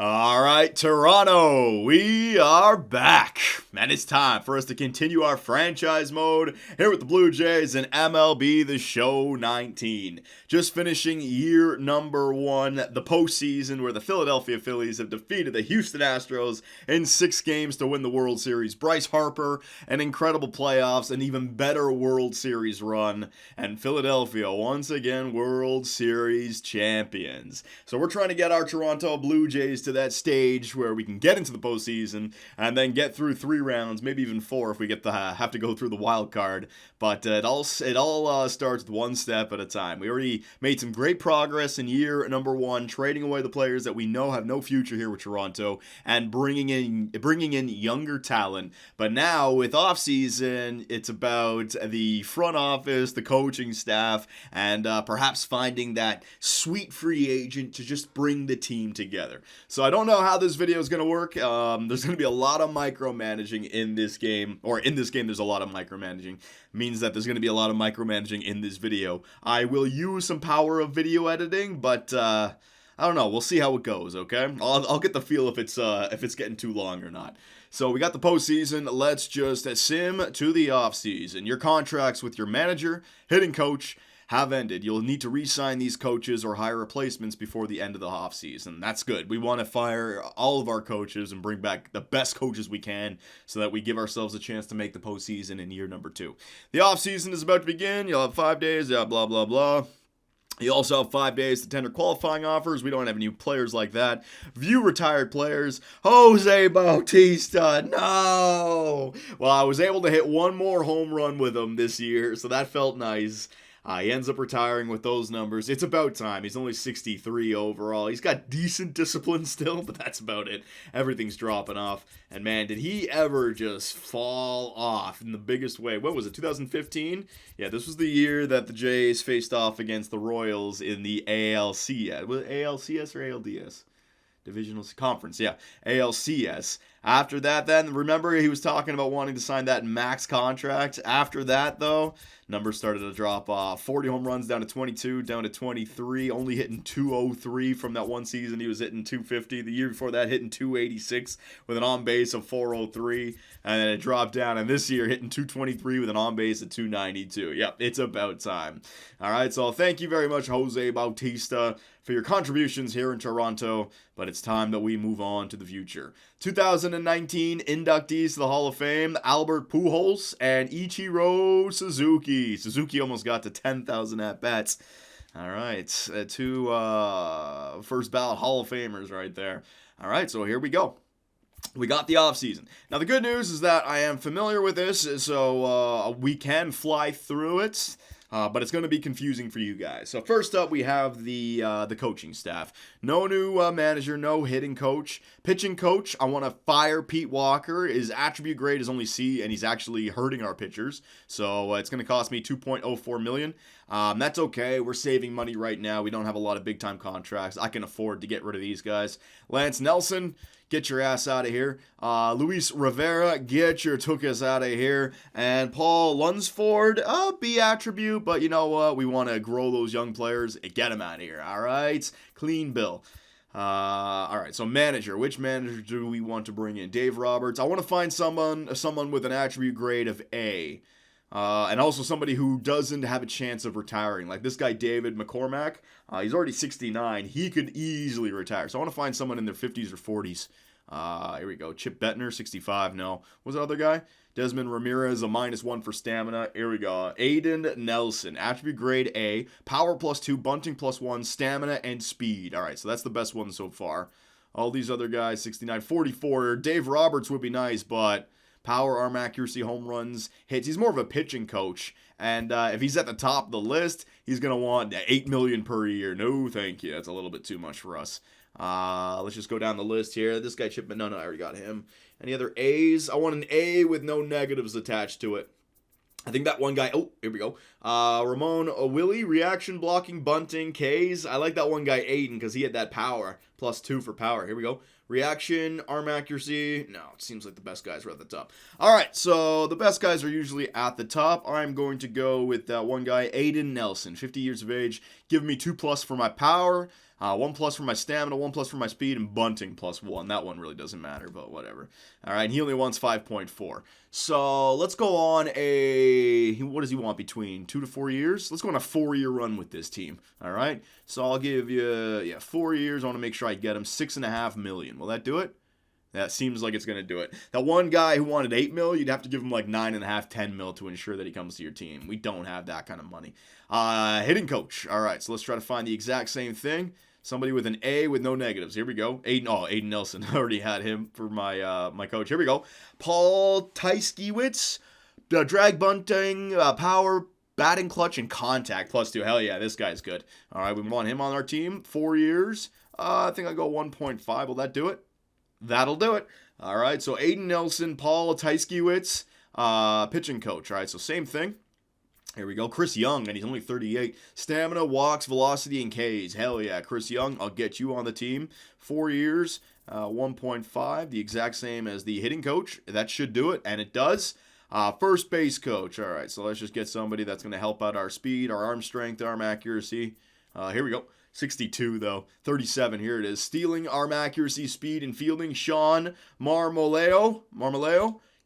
All right, Toronto, we are back. And it's time for us to continue our franchise mode here with the Blue Jays and MLB The Show 19. Just finishing year number 1, the postseason, where the Philadelphia Phillies have defeated the Houston Astros in 6 games to win the World Series. Bryce Harper, an incredible playoffs, an even better World Series run, and Philadelphia once again World Series champions. So we're trying to get our Toronto Blue Jays to that stage where we can get into the postseason and then get through 3 rounds, maybe even 4 if we get to have to go through the wild card. But it all starts with one step at a time. We already made some great progress in year number 1, trading away the players that we know have no future here with Toronto and bringing in younger talent. But now with offseason, it's about the front office, the coaching staff, and perhaps finding that sweet free agent to just bring the team together. So I don't know how this video is going to work. There's going to be a lot of micromanaging in this game, or in this game there's a lot of micromanaging. Means that there's going to be a lot of micromanaging in this video. I will use some power of video editing, but I don't know. We'll see how it goes, okay? I'll get the feel if it's getting too long or not. So we got the postseason. Let's just sim to the offseason. Your contracts with your manager, hitting coach, have ended. You'll need to re-sign these coaches or hire replacements before the end of the offseason. That's good. We want to fire all of our coaches and bring back the best coaches we can so that we give ourselves a chance to make the postseason in year number 2. The offseason is about to begin. You'll have 5 days, blah, blah, blah. You also have 5 days to tender qualifying offers. We don't have any players like that. View retired players. Jose Bautista, no! Well, I was able to hit one more home run with him this year, so that felt nice. He ends up retiring with those numbers. It's about time. He's only 63 overall. He's got decent discipline still, but that's about it. Everything's dropping off. And man, did he ever just fall off in the biggest way. What was it, 2015? Yeah, this was the year that the Jays faced off against the Royals in the ALCS. Was it ALCS or ALDS? Divisional Conference, yeah, ALCS. After that, then, remember he was talking about wanting to sign that max contract. After that, though, numbers started to drop off. 40 home runs down to 22, down to 23, only hitting 203 from that one season. He was hitting 250. The year before that, hitting 286 with an on-base of 403, and then it dropped down. And this year, hitting 223 with an on-base of 292. Yep, it's about time. All right, so thank you very much, Jose Bautista, for your contributions here in Toronto, but it's time that we move on to the future. 2019 inductees to the Hall of Fame, Albert Pujols and Ichiro Suzuki. Suzuki almost got to 10,000 at-bats. All right, 2 first ballot Hall of Famers right there. All right, so here we go. We got the offseason. Now, the good news is that I am familiar with this, so we can fly through it. But it's going to be confusing for you guys. So first up, we have the coaching staff. No new manager, no hitting coach. Pitching coach, I want to fire Pete Walker. His attribute grade is only C, and he's actually hurting our pitchers. So it's going to cost me $2.04 million. That's okay. We're saving money right now. We don't have a lot of big-time contracts. I can afford to get rid of these guys. Lance Nelson, get your ass out of here. Luis Rivera, get your tuchus out of here. And Paul Lunsford, B attribute, but you know what? We want to grow those young players. Get them out of here, all right? Clean bill. All right, so manager. Which manager do we want to bring in? Dave Roberts. I want to find someone with an attribute grade of A. And also somebody who doesn't have a chance of retiring. Like this guy, David McCormack. He's already 69. He could easily retire. So I want to find someone in their 50s or 40s. Here we go. Chip Bettner, 65. No. What was the other guy? Desmond Ramirez, a -1 for stamina. Here we go. Aiden Nelson, attribute grade A. Power +2, bunting +1, stamina, and speed. All right, so that's the best one so far. All these other guys, 69, 44. Dave Roberts would be nice, but power, arm accuracy, home runs, hits. He's more of a pitching coach. And if he's at the top of the list, he's going to want $8 million per year. No, thank you. That's a little bit too much for us. Let's just go down the list here. This guy, Chipman. No, I already got him. Any other A's? I want an A with no negatives attached to it. I think that one guy, oh, here we go. Ramon Willie, reaction blocking, bunting, K's. I like that one guy, Aiden, because he had that power. +2 for power. Here we go. Reaction, arm accuracy. No, it seems like the best guys are at the top. All right, so the best guys are usually at the top. I'm going to go with that one guy, Aiden Nelson, 50 years of age. Give me 2+ for my power. 1 plus for my stamina, 1 plus for my speed, and bunting +1. That one really doesn't matter, but whatever. All right, and he only wants 5.4. So let's go on what does he want, between 2 to 4 years? Let's go on a 4-year run with this team. All right, so I'll give you 4 years. I want to make sure I get him $6.5 million. Will that do it? That seems like it's going to do it. That one guy who wanted $8 million, you'd have to give him like $9.5, $10 million to ensure that he comes to your team. We don't have that kind of money. Hitting coach. All right, so let's try to find the exact same thing. Somebody with an A with no negatives. Here we go. Aiden Nelson. I already had him for my coach. Here we go. Paul Tyskiewicz. Drag bunting, power, batting clutch, and contact +2. Hell yeah, this guy's good. All right, we want him on our team. 4 years. I think I'll go 1.5. Will that do it? That'll do it. All right, so Aiden Nelson, Paul Tyskiewicz, pitching coach. All right, so same thing. Here we go. Chris Young, and he's only 38. Stamina, walks, velocity, and Ks. Hell yeah, Chris Young, I'll get you on the team. 4 years, 1.5, the exact same as the hitting coach. That should do it, and it does. First base coach. All right, so let's just get somebody that's going to help out our speed, our arm strength, arm accuracy. Here we go. 62, though. 37, here it is. Stealing, arm accuracy, speed, and fielding. Sean Marmoleo.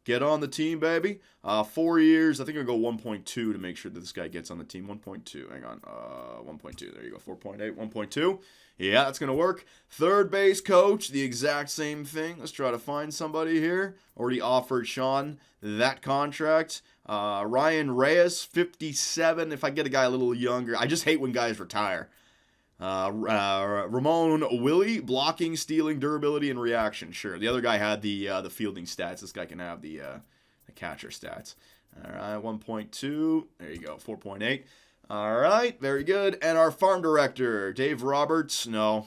Get on the team, baby. 4 years. I think I'll go 1.2 to make sure that this guy gets on the team. 1.2. Hang on. 1.2. There you go. 4.8. 1.2. Yeah, that's going to work. Third base coach. The exact same thing. Let's try to find somebody here. Already offered Sean that contract. Ryan Reyes, 57. If I get a guy a little younger. I just hate when guys retire. Ramon Willie, blocking, stealing, durability, and reaction. Sure, the other guy had the fielding stats. This guy can have the catcher stats. All right, 1.2. There you go, 4.8. All right, very good. And our farm director, Dave Roberts. No.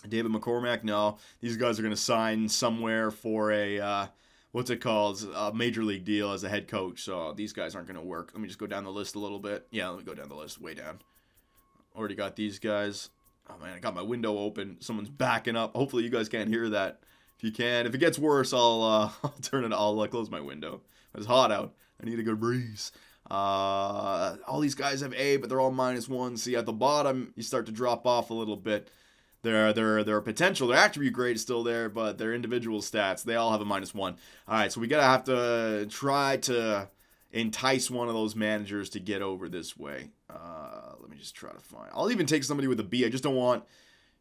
David McCormack. No. These guys are going to sign somewhere for a what's it called? A major league deal as a head coach. So these guys aren't going to work. Let me just go down the list a little bit. Yeah, let me go down the list way down. Already got these guys. Oh, man, I got my window open. Someone's backing up. Hopefully you guys can't hear that. If you can. If it gets worse, I'll turn it. I'll close my window. It's hot out. I need a good breeze. All these guys have A, but they're all -1. See, at the bottom, you start to drop off a little bit. Their potential, their attribute grade is still there, but their individual stats, they all have a -1. All right, so we have to try to entice one of those managers to get over this way. Let me just try to find. I'll even take somebody with a B. I just don't want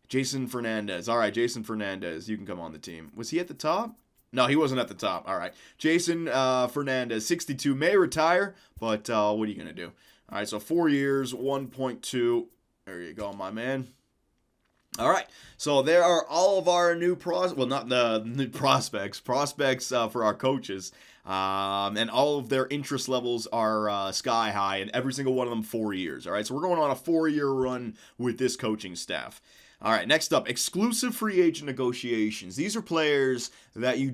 Jason Fernandez. All right, Jason Fernandez, you can come on the team. Was he at the top? No, he wasn't at the top. All right, Jason Fernandez, 62, may retire, but what are you gonna do? All right, so 4 years, 1.2. There you go, my man. All right, so there are all of our new not the new prospects for our coaches, and all of their interest levels are sky high, and every single one of them 4 years. All right, so we're going on a 4-year run with this coaching staff. All right, next up, exclusive free agent negotiations. These are players that you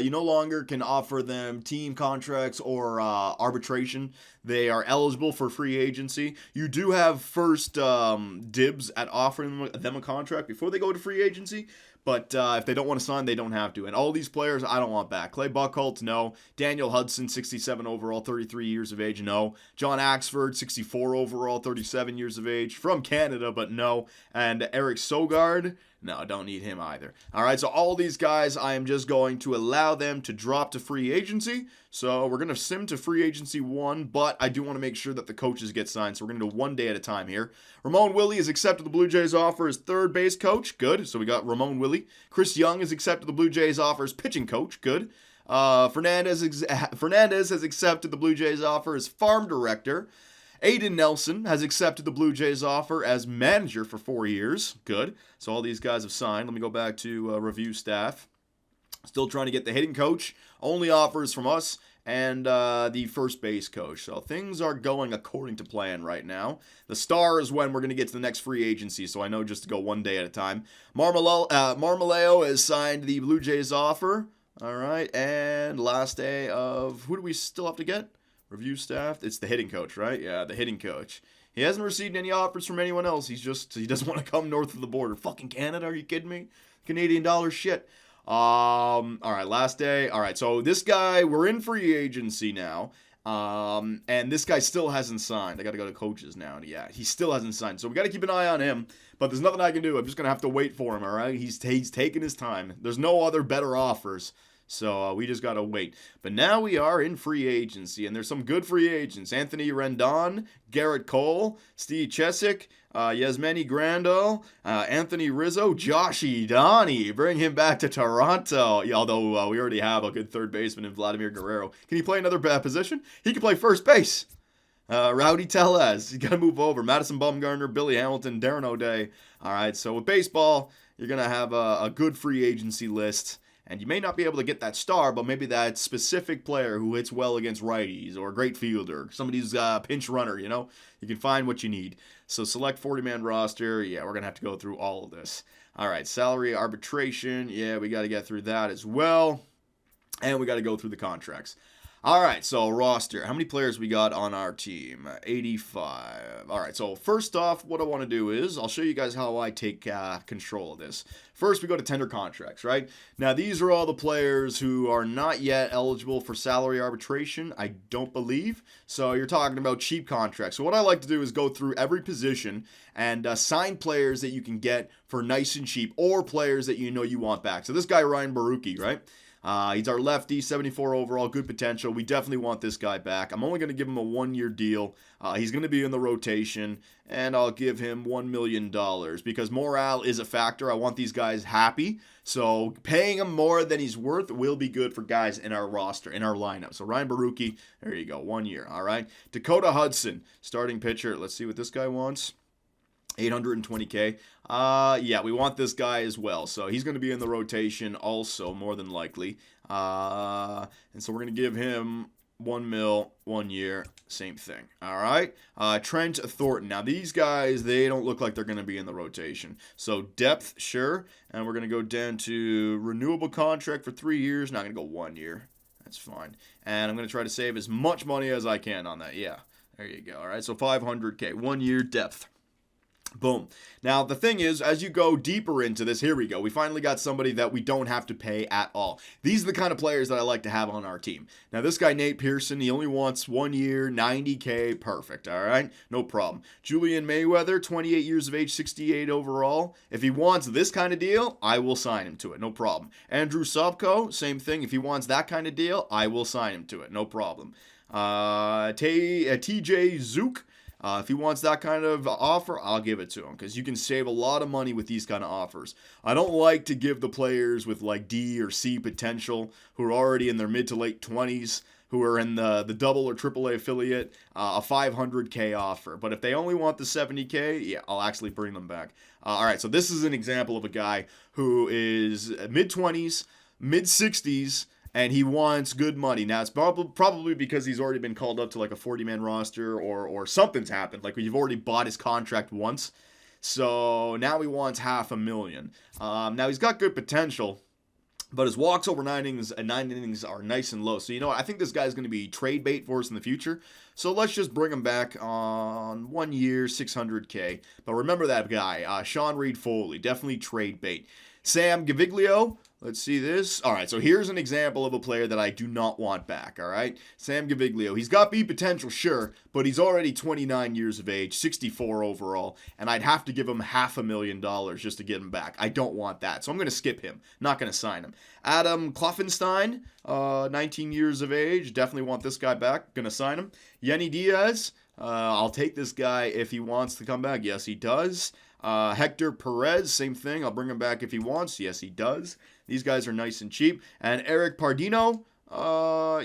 no longer can offer them team contracts or arbitration. They are eligible for free agency. You do have first dibs at offering them a contract before they go to free agency. But if they don't want to sign, they don't have to. And all these players, I don't want back. Clay Buchholz, no. Daniel Hudson, 67 overall, 33 years of age, no. John Axford, 64 overall, 37 years of age, from Canada, but no. And Eric Sogard, no, don't need him either. All right, so all these guys, I am just going to allow them to drop to free agency. So we're going to sim to free agency 1, but I do want to make sure that the coaches get signed. So we're going to do 1 day at a time here. Ramon Willie has accepted the Blue Jays offer as third base coach. Good. So we got Ramon Willie. Chris Young has accepted the Blue Jays offer as pitching coach. Good. Fernandez has accepted the Blue Jays offer as farm director. Aiden Nelson has accepted the Blue Jays offer as manager for 4 years. Good. So all these guys have signed. Let me go back to review staff. Still trying to get the hitting coach. Only offers from us and the first base coach. So things are going according to plan right now. The star is when we're going to get to the next free agency, so I know just to go 1 day at a time. Marmoleo has signed the Blue Jays offer. All right, and last day of, who do we still have to get? Review staff. It's the hitting coach, right? Yeah, the hitting coach. He hasn't received any offers from anyone else. He doesn't want to come north of the border. Fucking Canada, are you kidding me? Canadian dollar shit. All right, last day. All right, so this guy, we're in free agency now. And this guy still hasn't signed. I got to go to coaches now. Yeah, he still hasn't signed. So we got to keep an eye on him. But there's nothing I can do. I'm just going to have to wait for him, all right? He's taking his time. There's no other better offers. So we just got to wait. But now we are in free agency, and there's some good free agents. Anthony Rendon, Garrett Cole, Steve Chesick, Yasmani Grandal, Anthony Rizzo, Josh Edani. Bring him back to Toronto. Yeah, although we already have a good third baseman in Vladimir Guerrero. Can he play another position? He can play first base. Rowdy Tellez, you got to move over. Madison Bumgarner, Billy Hamilton, Darren O'Day. All right, so with baseball, you're going to have a good free agency list. And you may not be able to get that star, but maybe that specific player who hits well against righties, or a great fielder, somebody who's a pinch runner, you know? You can find what you need. So select 40-man roster. Yeah, we're going to have to go through all of this. All right, salary arbitration. Yeah, we got to get through that as well. And we got to go through the contracts. All right, so roster. How many players we got on our team? 85. All right, so first off, what I want to do is I'll show you guys how I take control of this. First, we go to tender contracts, right? Now, these are all the players who are not yet eligible for salary arbitration, I don't believe. So you're talking about cheap contracts. So what I like to do is go through every position and sign players that you can get for nice and cheap, or players that you know you want back. So this guy, Ryan Baruki, right? He's our lefty, 74 overall, good potential. We definitely want this guy back. I'm only going to give him a one-year deal. He's going to be in the rotation, and I'll give him $1 million because morale is a factor. I want these guys happy, so paying him more than he's worth will be good for guys in our roster, in our lineup. So Ryan Baruki, there you go, 1 year, all right? Dakota Hudson, starting pitcher. Let's see what this guy wants. $820K. Yeah, we want this guy as well. So he's going to be in the rotation also, more than likely. And so we're going to give him $1 million, 1 year, same thing. All right. Trent Thornton. Now these guys, they don't look like they're going to be in the rotation. So depth, sure. And we're going to go down to renewable contract for 3 years. Not going to go 1 year. That's fine. And I'm going to try to save as much money as I can on that. Yeah, there you go. All right. So $500K, 1 year depth. Boom. Now, the thing is, as you go deeper into this, here we go. We finally got somebody that we don't have to pay at all. These are the kind of players that I like to have on our team. Now, this guy, Nate Pearson, he only wants 1 year, $90K. Perfect, all right? No problem. Julian Mayweather, 28 years of age, 68 overall. If he wants this kind of deal, I will sign him to it. No problem. Andrew Sobko, same thing. If he wants that kind of deal, I will sign him to it. No problem. TJ Zook. If he wants that kind of offer, I'll give it to him because you can save a lot of money with these kind of offers. I don't like to give the players with like D or C potential who are already in their mid to late 20s, who are in the double or triple A affiliate, a $500K offer. But if they only want the $70K, yeah, I'll actually bring them back. All right, so this is an example of a guy who is mid-20s, mid-60s, and he wants good money. Now, it's probably because he's already been called up to like a 40-man roster or something's happened. Like you've already bought his contract once. So now he wants $500,000. Now, he's got good potential, but his walks over 9 innings are nice and low. So, you know what? I think this guy's going to be trade bait for us in the future. So let's just bring him back on 1 year, $600K. But remember that guy, Sean Reed Foley, definitely trade bait. Sam Gaviglio, let's see this. All right, so here's an example of a player that I do not want back, all right? Sam Gaviglio, he's got B potential, sure, but he's already 29 years of age, 64 overall, and I'd have to give him $500,000 just to get him back. I don't want that, so I'm going to skip him. Not going to sign him. Adam Kloffenstein, 19 years of age, definitely want this guy back. Going to sign him. Yenny Diaz, I'll take this guy if he wants to come back. Yes, he does. Hector Perez, same thing. I'll bring him back if he wants. Yes, he does. These guys are nice and cheap. And Eric Pardino,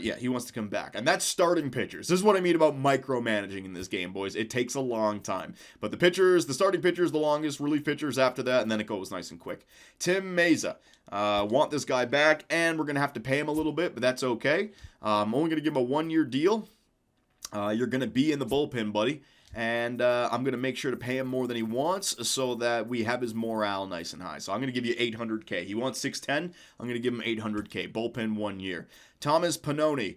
yeah, he wants to come back. And that's starting pitchers. This is what I mean about micromanaging in this game, boys. It takes a long time. But the starting pitchers, the longest, relief pitchers after that, and then it goes nice and quick. Tim Meza, want this guy back, and we're going to have to pay him a little bit, but that's okay. I'm only going to give him a 1 year deal. You're going to be in the bullpen, buddy. And I'm going to make sure to pay him more than he wants so that we have his morale nice and high. So I'm going to give you $800K. He wants $610. I'm going to give him $800K. Bullpen 1 year. Thomas Pannone.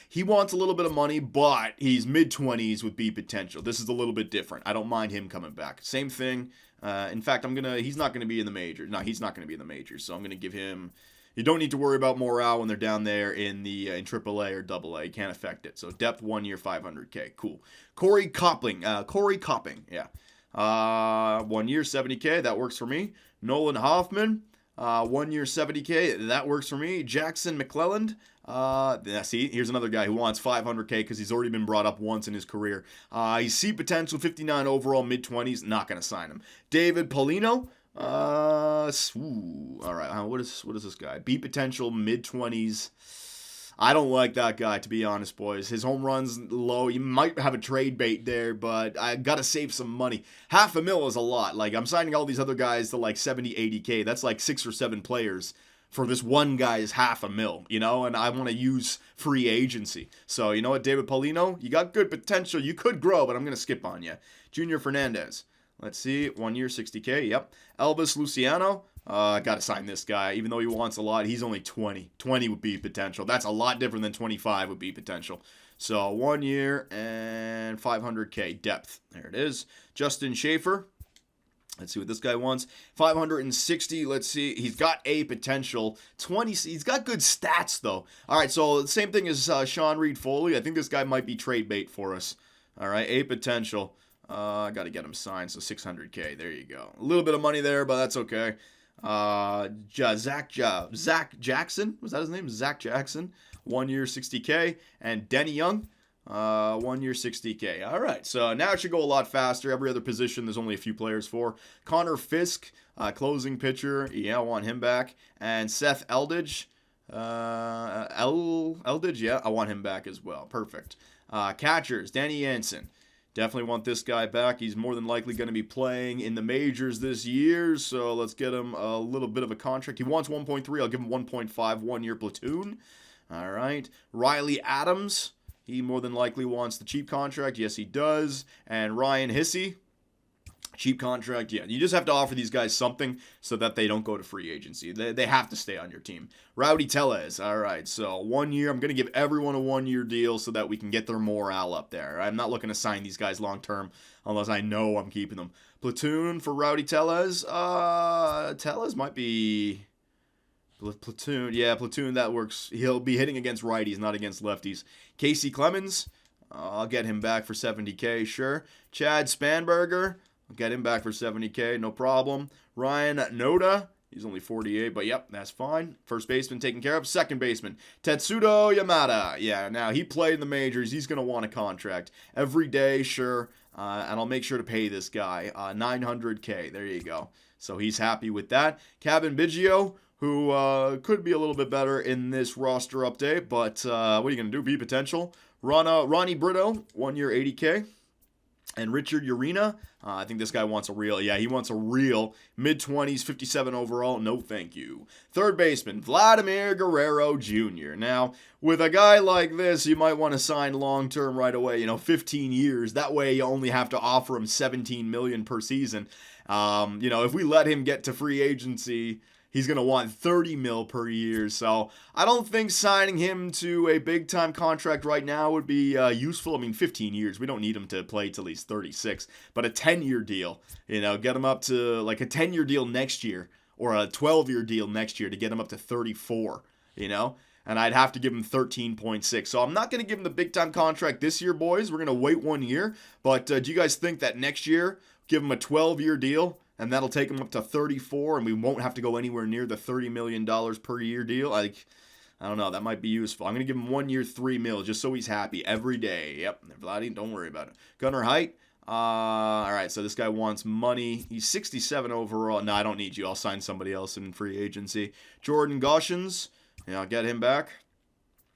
He wants a little bit of money, but he's mid-20s with B potential. This is a little bit different. I don't mind him coming back. Same thing. In fact, he's not going to be in the majors. No, he's not going to be in the majors. So I'm going to give him... You don't need to worry about morale when they're down there in the in AAA or AA. You can't affect it. So depth 1 year 500K. Cool. Corey Copping. Yeah. 1 year 70K. That works for me. Nolan Hoffman. 1 year 70K. That works for me. Jackson McClelland. See, here's another guy who wants 500K because he's already been brought up once in his career. He's C potential, 59 overall, mid-20s. Not going to sign him. David Paulino. All right. What is this guy? B potential, mid-20s. I don't like that guy, to be honest, boys. His home run's low. You might have a trade bait there, but I got to save some money. $500,000 is a lot. Like, I'm signing all these other guys to like 70, 80K. That's like 6 or 7 players for this one guy's $500,000, you know, and I want to use free agency. So, you know what, David Paulino, you got good potential. You could grow, but I'm going to skip on you. Junior Fernandez. Let's see, 1 year, 60K, yep. Elvis Luciano, got to sign this guy. Even though he wants a lot, he's only 20. 20 would be potential. That's a lot different than 25 would be potential. So 1 year and 500K depth. There it is. Justin Schaefer. Let's see what this guy wants. 560. Let's see. He's got a potential. 20. He's got good stats, though. All right, so the same thing as Sean Reed Foley. I think this guy might be trade bait for us. All right, a potential. I got to get him signed, so 600K. There you go. A little bit of money there, but that's okay. Zach Jackson. Was that his name? Zach Jackson. 1 year, 60K. And Denny Young. 1 year, 60K. All right, so now it should go a lot faster. Every other position, there's only a few players for. Connor Fisk, closing pitcher. Yeah, I want him back. And Seth Eldridge. Eldridge, yeah, I want him back as well. Perfect. Catchers, Danny Jansen. Definitely want this guy back. He's more than likely going to be playing in the majors this year, so let's get him a little bit of a contract. He wants 1.3. I'll give him 1.5, 1 year platoon. All right. Riley Adams. He more than likely wants the cheap contract. Yes, he does. And Ryan Hissey. Cheap contract. Yeah, you just have to offer these guys something so that they don't go to free agency. They have to stay on your team. Rowdy Tellez. All right, so 1 year. I'm going to give everyone a 1 year deal so that we can get their morale up there. I'm not looking to sign these guys long term unless I know I'm keeping them. Platoon for Rowdy Tellez. Tellez might be... Platoon, yeah, platoon, that works. He'll be hitting against righties, not against lefties. Casey Clemens, I'll get him back for 70K, sure. Chad Spanberger, I'll get him back for 70K, no problem. Ryan Noda, he's only 48, but yep, that's fine. First baseman taken care of. Second baseman, Tetsudo Yamada. Yeah, now he played in the majors. He's going to want a contract. Every day, sure, and I'll make sure to pay this guy 900K. There you go. So he's happy with that. Kevin Biggio, who could be a little bit better in this roster update, but what are you going to do? Be potential. Ronnie Brito, 1 year, 80K. And Richard Urena, I think this guy wants a real. Yeah, he wants a real. Mid-20s, 57 overall. No, thank you. Third baseman, Vladimir Guerrero Jr. Now, with a guy like this, you might want to sign long-term right away, 15 years. That way, you only have to offer him $17 million per season. If we let him get to free agency, he's going to want $30 million per year. So I don't think signing him to a big-time contract right now would be useful. I mean, 15 years. We don't need him to play till he's 36. But a 10-year deal, get him up to like a 10-year deal next year or a 12-year deal next year to get him up to 34, And I'd have to give him 13.6. So I'm not going to give him the big-time contract this year, boys. We're going to wait 1 year. But do you guys think that next year, give him a 12-year deal, and that'll take him up to 34, and we won't have to go anywhere near the $30 million per year deal? I don't know. That might be useful. I'm going to give him 1 year, $3 million, just so he's happy every day. Yep, Vladdy, don't worry about it. Gunnar Height. All right, so this guy wants money. He's 67 overall. No, I don't need you. I'll sign somebody else in free agency. Jordan Goshens. I'll get him back.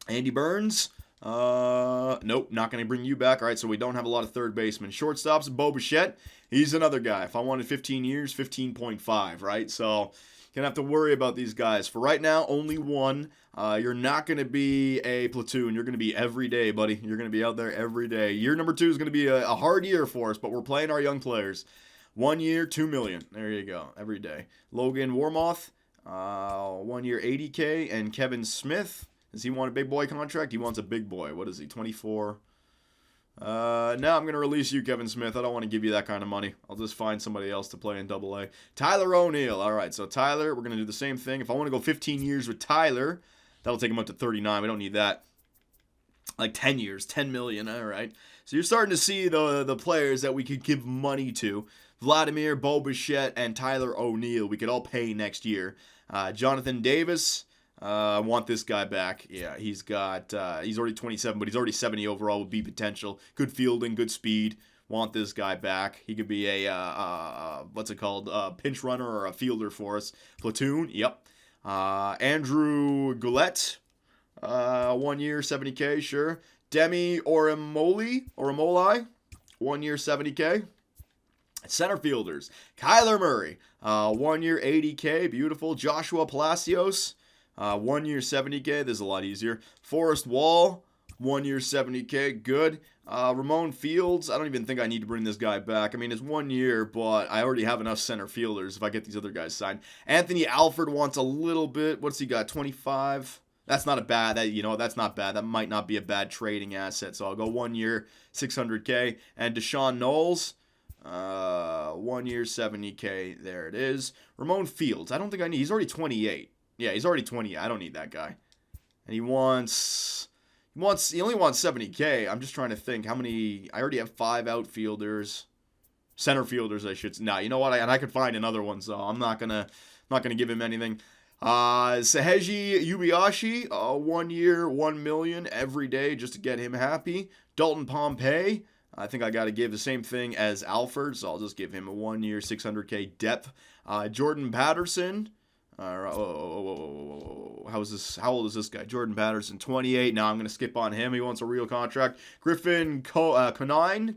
Andy Burns. Nope, not going to bring you back. All right, so we don't have a lot of third basemen. Shortstops, Bo Bichette. He's another guy. If I wanted 15 years, 15.5, right? So gonna have to worry about these guys. For right now, only one. You're not going to be a platoon. You're going to be every day, buddy. You're going to be out there every day. Year number 2 is going to be a hard year for us, but we're playing our young players. 1 year, $2 million. There you go, every day. Logan Warmoth, 1 year, $80K. And Kevin Smith, does he want a big boy contract? He wants a big boy. What is he, 24? No, I'm going to release you, Kevin Smith. I don't want to give you that kind of money. I'll just find somebody else to play in AA. Tyler O'Neill. All right, so Tyler, we're going to do the same thing. If I want to go 15 years with Tyler, that'll take him up to 39. We don't need that. Like 10 years, 10 million. All right. So you're starting to see the players that we could give money to. Vladimir, Bo Bichette, and Tyler O'Neill. We could all pay next year. Jonathan Davis. I want this guy back. Yeah, he's already 27, but he's already 70 overall with B potential. Good fielding, good speed. Want this guy back. He could be a, what's it called, pinch runner or a fielder for us. Platoon, yep. Andrew Goulet, 1 year, 70K, sure. Demi Orimoli, 1 year, 70K. Center fielders, Kyler Murray, 1 year, 80K, beautiful. Joshua Palacios, 1 year, 70K, this is a lot easier. Forrest Wall, 1 year, 70K, good. Ramon Fields, I don't even think I need to bring this guy back. I mean, it's 1 year, but I already have enough center fielders if I get these other guys signed. Anthony Alford wants a little bit. What's he got, 25? That's not a bad, that's not bad. That might not be a bad trading asset, so I'll go 1 year, 600K. And Deshaun Knowles, 1 year, 70K, there it is. Ramon Fields, I don't think I need, he's already 28. Yeah, he's already 20. I don't need that guy. And he only wants 70K. I'm just trying to think how many. I already have 5 outfielders, center fielders. I should. Nah, you know what? I could find another one, so I'm not gonna give him anything. Saheji Yubiashi, 1 year, 1 million every day just to get him happy. Dalton Pompey. I think I got to give the same thing as Alford, so I'll just give him a 1 year, 600K depth. Jordan Patterson. How old is this guy? Jordan Patterson, 28. Now I'm going to skip on him. He wants a real contract. Griffin Conine?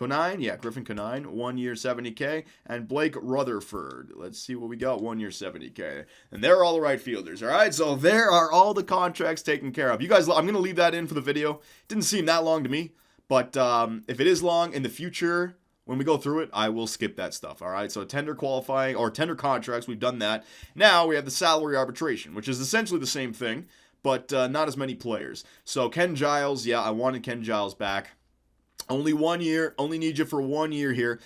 Yeah, Griffin Conine, 1 year, 70K. And Blake Rutherford. Let's see what we got. 1 year, 70K. And they're all the right fielders. All right, so there are all the contracts taken care of. You guys, I'm going to leave that in for the video. Didn't seem that long to me. But if it is long in the future, when we go through it, I will skip that stuff, all right? So tender qualifying or tender contracts, we've done that. Now we have the salary arbitration, which is essentially the same thing, but not as many players. So Ken Giles, yeah, I wanted Ken Giles back. Only 1 year, only need you for 1 year here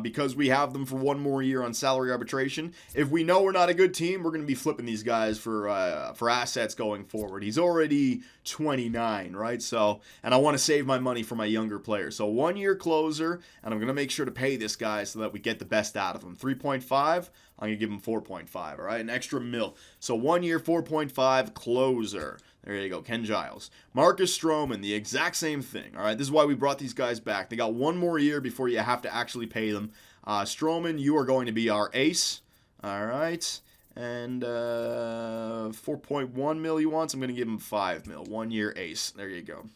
because we have them for 1 more year on salary arbitration. If we know we're not a good team, we're going to be flipping these guys for assets going forward. He's already 29, right? So, and I want to save my money for my younger players. So 1 year closer, and I'm going to make sure to pay this guy so that we get the best out of him. 3.5, I'm going to give him 4.5, all right? An extra mil. So 1 year, 4.5 closer. There you go, Ken Giles. Marcus Stroman, the exact same thing. All right, this is why we brought these guys back. They got 1 more year before you have to actually pay them. Stroman, you are going to be our ace. All right, and 4.1 mil he wants. I'm going to give him 5 mil. 1 year ace. There you go.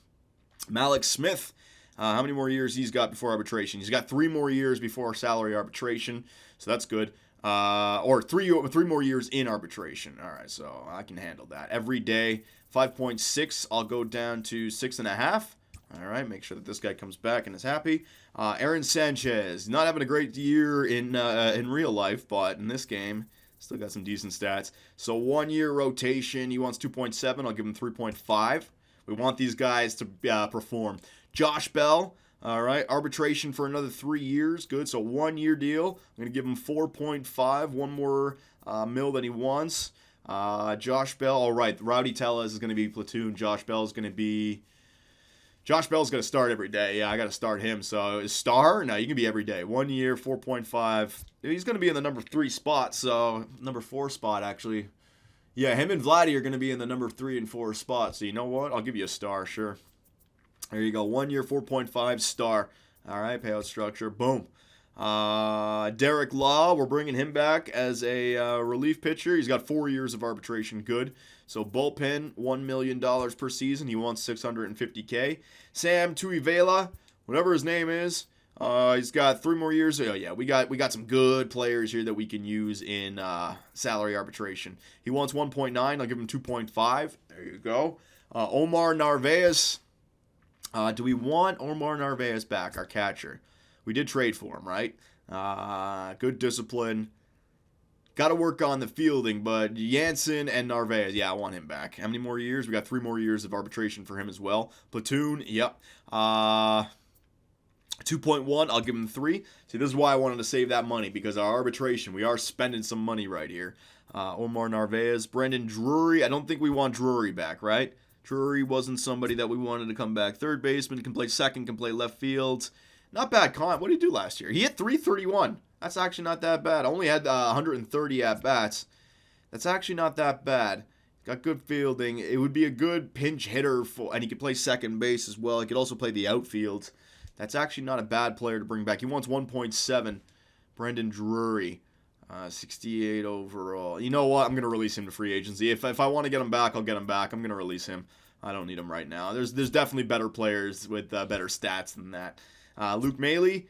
Malik Smith, how many more years he's got before arbitration? He's got 3 more years before salary arbitration, so that's good. Or three more years in arbitration. All right, so I can handle that. Every day, 5.6. I'll go down to 6.5. All right, make sure that this guy comes back and is happy. Aaron Sanchez, not having a great year in real life, but in this game, still got some decent stats. So 1 year rotation. He wants 2.7. I'll give him 3.5. We want these guys to perform. Josh Bell. All right, arbitration for another 3 years. Good, so 1 year deal. I'm going to give him 4.5, 1 more mil than he wants. Josh Bell, all right, Rowdy Tellez is going to be platoon. Josh Bell's going to start every day. Yeah, I got to start him. So is Star? No, you can be every day. 1 year, 4.5. He's going to be in the number 3 spot, so number 4 spot, actually. Yeah, him and Vladdy are going to be in the number 3 and 4 spot. So you know what? I'll give you a Star, sure. There you go. 1 year, 4.5 Star. All right, payout structure. Boom. Derek Law, we're bringing him back as a relief pitcher. He's got 4 years of arbitration. Good. So bullpen, $1 million per season. He wants 650K. Sam Tuivela, whatever his name is, he's got 3 more years. Oh yeah, we got some good players here that we can use in salary arbitration. He wants 1.9. I'll give him 2.5. There you go. Omar Narvaez. Do we want Omar Narvaez back, our catcher? We did trade for him, right? Good discipline. Got to work on the fielding, but Jansen and Narvaez, yeah, I want him back. How many more years? We got 3 more years of arbitration for him as well. Platoon, yep. 2.1, I'll give him 3. See, this is why I wanted to save that money, because our arbitration, we are spending some money right here. Omar Narvaez, Brendan Drury. I don't think we want Drury back, right? Drury wasn't somebody that we wanted to come back. Third baseman, can play second, can play left field. Not bad comp. What did he do last year? He hit 331. That's actually not that bad. Only had 130 at-bats. That's actually not that bad. Got good fielding. It would be a good pinch hitter, and he could play second base as well. He could also play the outfield. That's actually not a bad player to bring back. He wants 1.7. Brendan Drury, 68 overall. You know what? I'm going to release him to free agency. If I want to get him back, I'll get him back. I'm going to release him. I don't need him right now. There's definitely better players with better stats than that. Luke Maley,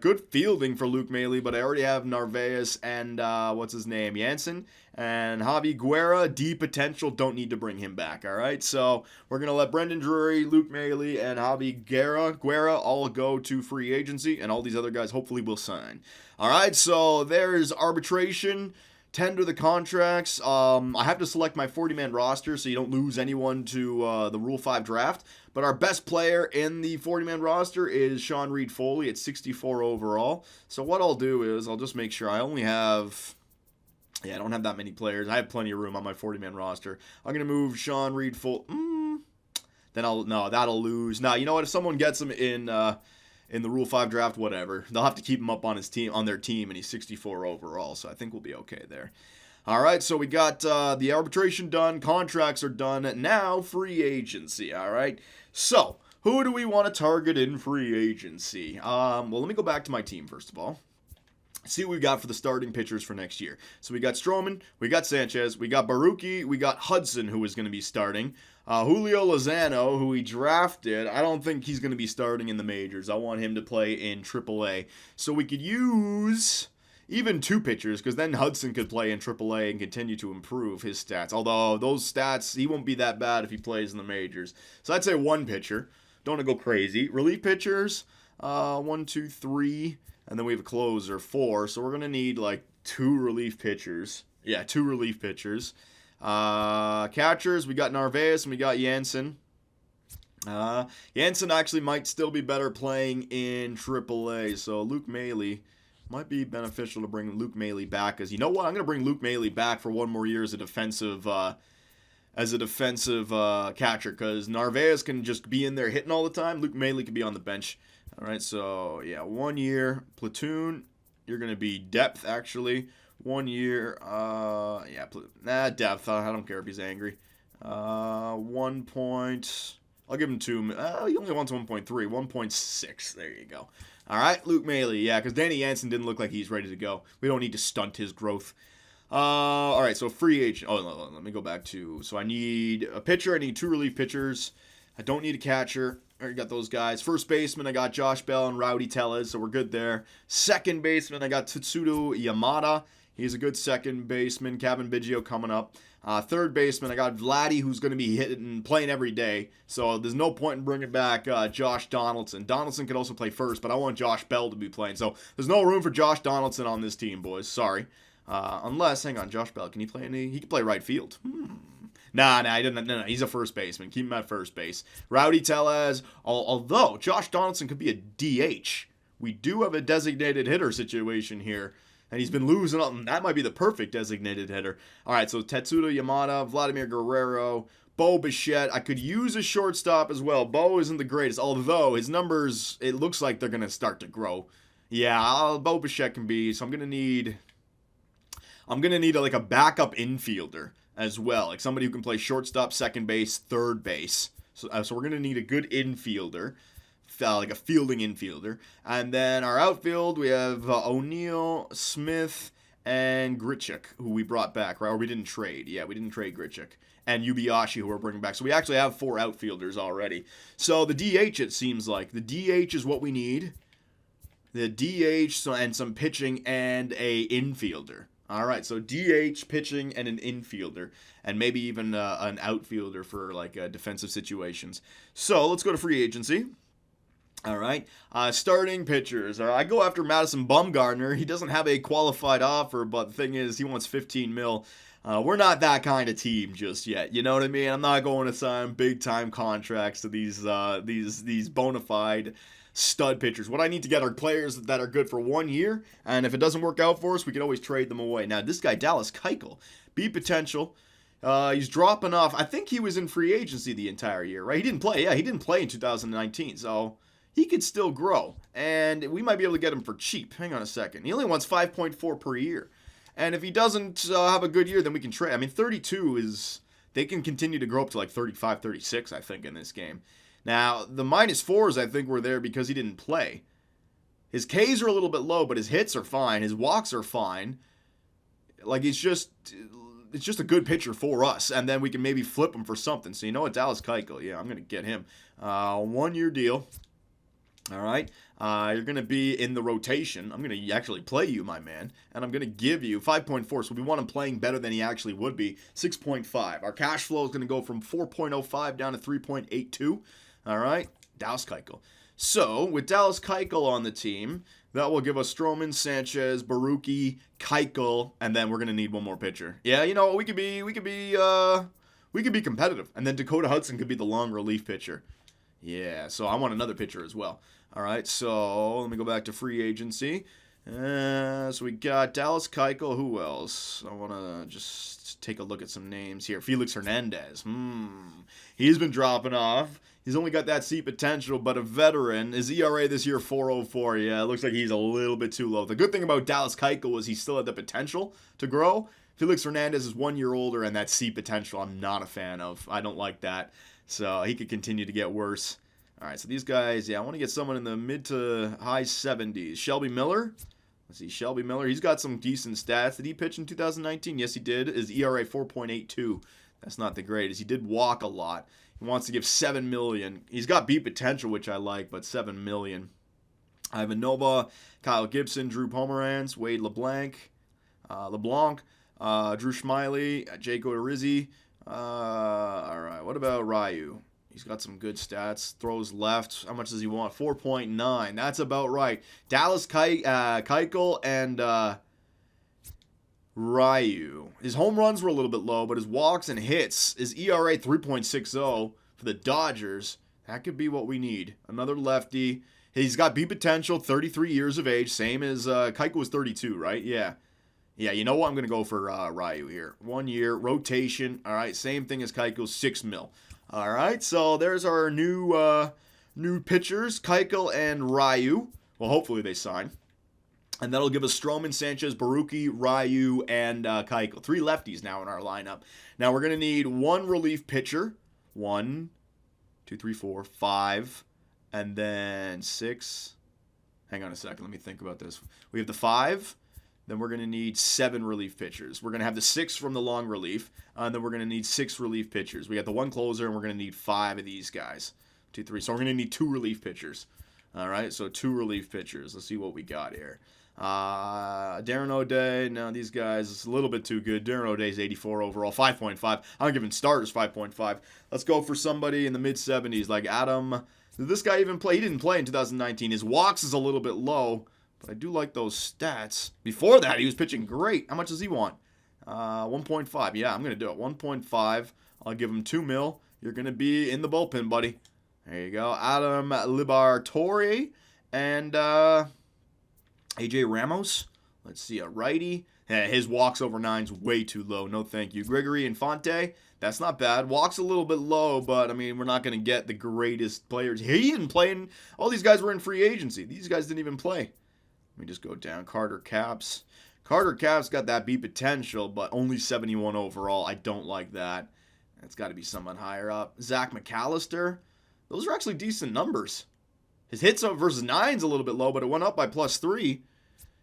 good fielding for Luke Maley, but I already have Narvaez and, what's his name, Jansen, and Javi Guerra, D potential, don't need to bring him back, all right? So we're going to let Brendan Drury, Luke Maley, and Javi Guerra all go to free agency, and all these other guys hopefully will sign. All right, so there's arbitration. Tender the contracts. I have to select my 40-man roster so you don't lose anyone to the Rule 5 draft. But our best player in the 40-man roster is Sean Reed Foley at 64 overall. So what I'll do is I'll just make sure I only have... Yeah, I don't have that many players. I have plenty of room on my 40-man roster. I'm going to move Sean Reed Foley. Then that'll lose. Now, you know what? If someone gets him in the Rule 5 draft, whatever. They'll have to keep him up on their team, and he's 64 overall, so I think we'll be okay there. All right, so we got the arbitration done, contracts are done, now free agency, all right? So, who do we want to target in free agency? Well, let me go back to my team, first of all. See what we got for the starting pitchers for next year. So we got Stroman, we got Sanchez, we got Baruki, we got Hudson, who is going to be starting. Julio Lozano, who we drafted, I don't think he's going to be starting in the majors. I want him to play in AAA. So we could use even 2 pitchers, because then Hudson could play in AAA and continue to improve his stats. Although those stats, he won't be that bad if he plays in the majors. So I'd say 1 pitcher. Don't want to go crazy. Relief pitchers, 1, 2, 3. And then we have a closer, 4. So we're going to need like 2 relief pitchers. Yeah, 2 relief pitchers. Catchers, we got Narvaez and we got Jansen. Jansen actually might still be better playing in AAA. So Luke Maley might be beneficial to bring Luke Maley back. Because you know what? I'm going to bring Luke Maley back for 1 more year as a defensive catcher. Because Narvaez can just be in there hitting all the time. Luke Maley can be on the bench. All right, so, yeah, 1 year. Platoon, you're going to be depth, actually. 1 year. Depth. I don't care if he's angry. 1 point. I'll give him 2. He only wants 1.3. 1.6. There you go. All right, Luke Maley. Yeah, because Danny Jansen didn't look like he's ready to go. We don't need to stunt his growth. All right, so free agent. Oh, no, let me go back to. So I need a pitcher. I need 2 relief pitchers. I don't need a catcher. I already got those guys. First baseman, I got Josh Bell and Rowdy Tellez, so we're good there. Second baseman, I got Tetsudo Yamada. He's a good second baseman. Kevin Biggio coming up. Third baseman, I got Vladdy, who's going to be hitting, playing every day. So there's no point in bringing back Josh Donaldson. Donaldson could also play first, but I want Josh Bell to be playing. So there's no room for Josh Donaldson on this team, boys. Sorry. Unless, hang on, Josh Bell, can he play any? He can play right field. Nah, he didn't. No, he's a first baseman. Keep him at first base. Rowdy Tellez, although Josh Donaldson could be a DH. We do have a designated hitter situation here, and he's been losing up. That might be the perfect designated hitter. All right, so Tetsudo Yamada, Vladimir Guerrero, Bo Bichette. I could use a shortstop as well. Bo isn't the greatest, although his numbers, it looks like they're going to start to grow. Yeah, Bo Bichette can be, so I'm going to need like a backup infielder as well, like somebody who can play shortstop, second base, third base. So we're going to need a good infielder, like a fielding infielder. And then our outfield, we have O'Neill, Smith, and Grichuk, who we brought back, right? Or we didn't trade. Yeah, we didn't trade Grichuk. And Yubiashi, who we're bringing back. So we actually have 4 outfielders already. So the DH, it seems like. The DH is what we need. The DH and some pitching and a infielder. All right, so DH, pitching, and an infielder, and maybe even an outfielder for like defensive situations. So let's go to free agency. All right. Starting pitchers. I go after Madison Bumgarner. He doesn't have a qualified offer, but the thing is, he wants 15 mil. We're not that kind of team just yet. You know what I mean? I'm not going to sign big time contracts to these bona fide stud pitchers. What I need to get are players that are good for 1 year, and if it doesn't work out for us, we can always trade them away. Now, this guy, Dallas Keuchel, B potential. He's dropping off. I think he was in free agency the entire year, right? He didn't play. Yeah, he didn't play in 2019, so he could still grow, and we might be able to get him for cheap. Hang on a second. He only wants 5.4 per year, and if he doesn't have a good year, then we can trade. I mean, 32 is, they can continue to grow up to like 35, 36, I think, in this game. Now, the -4s, I think, were there because he didn't play. His Ks are a little bit low, but his hits are fine. His walks are fine. Like, it's just a good pitcher for us, and then we can maybe flip him for something. So, you know what, Dallas Keuchel, yeah, I'm going to get him. 1 year deal. All right, you're going to be in the rotation. I'm going to actually play you, my man, and I'm going to give you 5.4, so we want him playing better than he actually would be, 6.5. Our cash flow is going to go from 4.05 down to 3.82. All right, Dallas Keuchel. So, with Dallas Keuchel on the team, that will give us Stroman, Sanchez, Baruki, Keuchel, and then we're going to need one more pitcher. Yeah, you know, we could be competitive, and then Dakota Hudson could be the long relief pitcher. Yeah, so I want another pitcher as well. All right, so let me go back to free agency. So we got Dallas Keuchel. Who else? I want to just take a look at some names here. Felix Hernandez. He's been dropping off. He's only got that C potential, but a veteran. His ERA this year, 4.04. Yeah, it looks like he's a little bit too low. The good thing about Dallas Keuchel is he still had the potential to grow. Felix Hernandez is 1 year older, and that C potential I'm not a fan of. I don't like that. So he could continue to get worse. All right, so these guys, yeah, I want to get someone in the mid to high 70s. Shelby Miller. Let's see, Shelby Miller. He's got some decent stats. Did he pitch in 2019? Yes, he did. His ERA 4.82. That's not the greatest. He did walk a lot. He wants to give $7 million. He's got B potential, which I like, but $7 million. Ivan Nova, Kyle Gibson, Drew Pomeranz, Wade LeBlanc, Drew Smyly, Jake Odorizzi. All right, what about Ryu? He's got some good stats. Throws left. How much does he want? 4.9. That's about right. Dallas Keuchel and Ryu. His home runs were a little bit low, but his walks and hits, his ERA 3.60 for the Dodgers. That could be what we need. Another lefty. He's got B potential, 33 years of age, same as Keuchel was 32, right? Yeah. Yeah, you know what? I'm going to go for Ryu here. 1 year, rotation. All right, same thing as Keuchel, $6 million. All right, so there's our new pitchers, Keuchel and Ryu. Well, hopefully they sign. And that'll give us Stroman, Sanchez, Baruki, Ryu, and Keuchel. 3 lefties now in our lineup. Now we're going to need 1 relief pitcher. 1, 2, 3, 4, 5, and then 6. Hang on a second. Let me think about this. We have the 5. Then we're going to need 7 relief pitchers. We're going to have the 6 from the long relief, and then we're going to need 6 relief pitchers. We got the 1 closer, and we're going to need 5 of these guys. 2, 3. So we're going to need 2 relief pitchers. All right, so 2 relief pitchers. Let's see what we got here. Darren O'Day. No, these guys, it's a little bit too good. Darren O'Day's 84 overall, 5.5. I'm giving starters 5.5. Let's go for somebody in the mid-70s like Adam. Did this guy even play? He didn't play in 2019. His walks is a little bit low. But I do like those stats. Before that, he was pitching great. How much does he want? 1.5. Yeah, I'm going to do it. 1.5. I'll give him $2 million. You're going to be in the bullpen, buddy. There you go. Adam Liberatore and AJ Ramos. Let's see, a righty. Yeah, his walks over 9's way too low. No thank you. Gregory Infante. That's not bad. Walks a little bit low, but, I mean, we're not going to get the greatest players. He didn't play in. All these guys were in free agency. These guys didn't even play. Let me just go down. Carter Capps. Carter Capps got that B potential, but only 71 overall. I don't like that. That's got to be someone higher up. Zach McAllister. Those are actually decent numbers. His hits versus 9's a little bit low, but it went up by +3.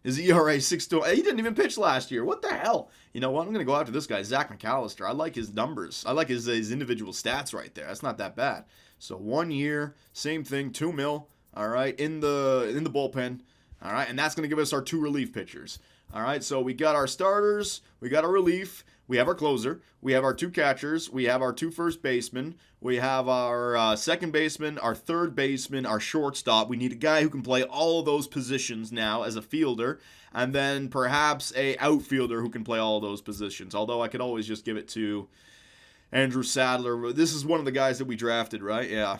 His ERA 6.2. He didn't even pitch last year. What the hell? You know what? I'm going to go after this guy, Zach McAllister. I like his numbers. I like his individual stats right there. That's not that bad. So 1 year, same thing, $2 million. All right, in the bullpen. All right, and that's going to give us our 2 relief pitchers. All right, so we got our starters, we got our relief, we have our closer, we have our 2 catchers, we have our 2 first basemen, we have our second baseman, our third baseman, our shortstop. We need a guy who can play all of those positions now as a fielder, and then perhaps a outfielder who can play all of those positions. Although I could always just give it to Andrew Sadler. This is one of the guys that we drafted, right? Yeah.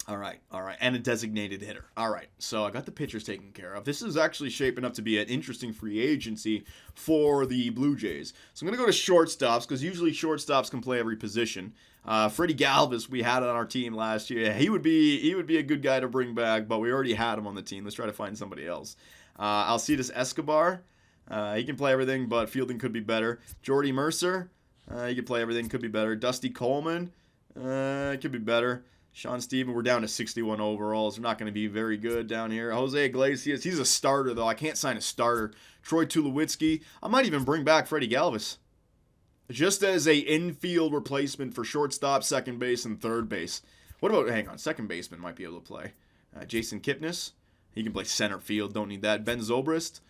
All right. And a designated hitter. All right, so I got the pitchers taken care of. This is actually shaping up to be an interesting free agency for the Blue Jays. So I'm going to go to shortstops, because usually shortstops can play every position. Freddie Galvis, we had on our team last year. He would be a good guy to bring back, but we already had him on the team. Let's try to find somebody else. Alcides Escobar. He can play everything, but fielding could be better. Jordy Mercer. He can play everything, could be better. Dusty Coleman. Could be better. Sean Steven, we're down to 61 overalls. We're not going to be very good down here. Jose Iglesias, he's a starter, though. I can't sign a starter. Troy Tulowitzki. I might even bring back Freddie Galvis, just as a infield replacement for shortstop, second base, and third base. What about, hang on, second baseman might be able to play. Jason Kipnis, he can play center field, don't need that. Ben Zobrist,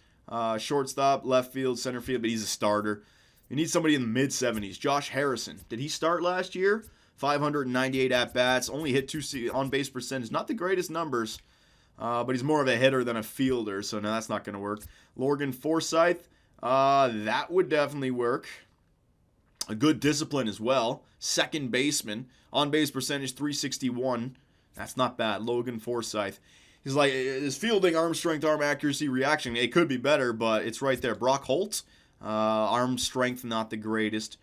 shortstop, left field, center field, but he's a starter. You need somebody in the mid-70s. Josh Harrison, did he start last year? 598 at-bats, only hit 2 on-base percentage. Not the greatest numbers, but he's more of a hitter than a fielder, so no, that's not going to work. Logan Forsythe, that would definitely work. A good discipline as well. Second baseman, on-base percentage 361. That's not bad. Logan Forsythe. He's like, his fielding, arm strength, arm accuracy, reaction, it could be better, but it's right there. Brock Holt, arm strength, not the greatest.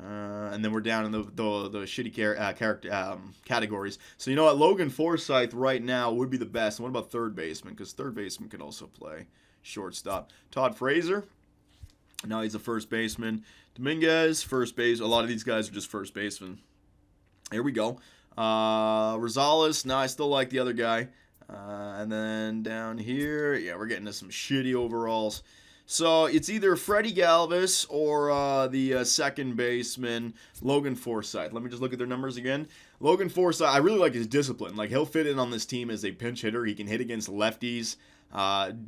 And then we're down in the shitty categories. So you know what? Logan Forsythe right now would be the best. And what about third baseman? Because third baseman can also play shortstop. Todd Frazier. Now he's a first baseman. Dominguez, first base. A lot of these guys are just first baseman. Here we go. Rosales. No, I still like the other guy. And then down here, yeah, we're getting to some shitty overalls. So it's either Freddie Galvis or the second baseman, Logan Forsythe. Let me just look at their numbers again. Logan Forsythe, I really like his discipline. Like, he'll fit in on this team as a pinch hitter. He can hit against lefties.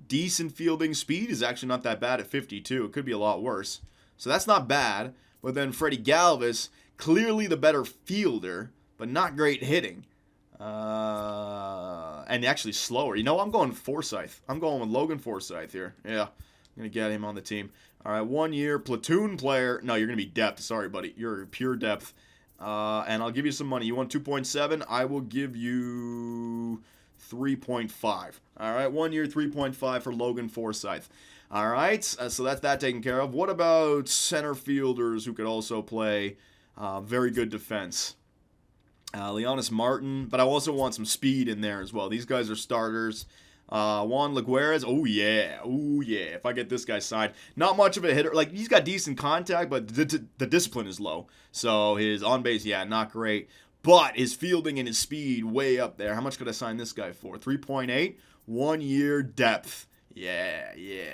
Decent fielding. Speed is actually not that bad at 52. It could be a lot worse. So that's not bad. But then Freddie Galvis, clearly the better fielder, but not great hitting. And actually slower. You know, I'm going Forsythe. I'm going with Logan Forsythe here. Yeah. Going to get him on the team. All right, 1 year, platoon player. No, you're going to be depth. Sorry, buddy. You're pure depth. And I'll give you some money. You want 2.7? I will give you 3.5. All right, 1 year, 3.5 for Logan Forsythe. All right, so that's that taken care of. What about center fielders who could also play very good defense? Leonis Martin, but I also want some speed in there as well. These guys are starters. Juan Ligueras, oh yeah, if I get this guy signed. Not much of a hitter, like, he's got decent contact, but the discipline is low, so his on-base, yeah, not great, but his fielding and his speed, way up there. How much could I sign this guy for? 3.8, 1 year depth. Yeah,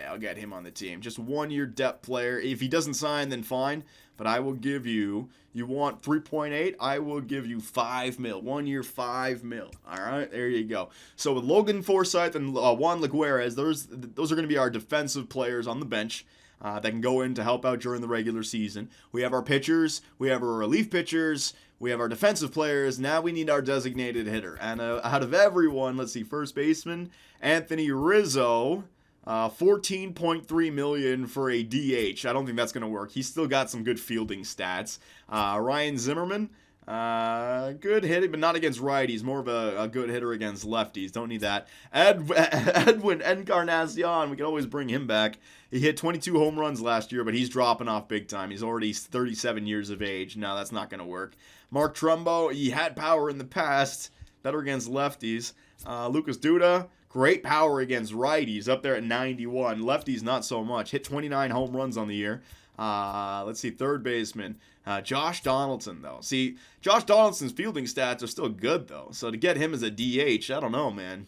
I'll get him on the team. Just 1 year depth player. If he doesn't sign, then fine. But I will give you want 3.8? I will give you 5 mil. 1 year, 5 mil. All right, there you go. So with Logan Forsythe and Juan Ligueras, those are going to be our defensive players on the bench that can go in to help out during the regular season. We have our pitchers. We have our relief pitchers. We have our defensive players. Now we need our designated hitter. And out of everyone, let's see, first baseman, Anthony Rizzo. $14.3 million for a DH. I don't think that's going to work. He's still got some good fielding stats. Ryan Zimmerman, good hitting, but not against righties. More of a good hitter against lefties. Don't need that. Edwin Encarnacion, we can always bring him back. He hit 22 home runs last year, but he's dropping off big time. He's already 37 years of age. No, that's not going to work. Mark Trumbo, he had power in the past. Better against lefties. Lucas Duda, great power against righties, up there at 91. Lefties, not so much. Hit 29 home runs on the year. Let's see, third baseman. Josh Donaldson, though. See, Josh Donaldson's fielding stats are still good, though. So to get him as a DH, I don't know, man.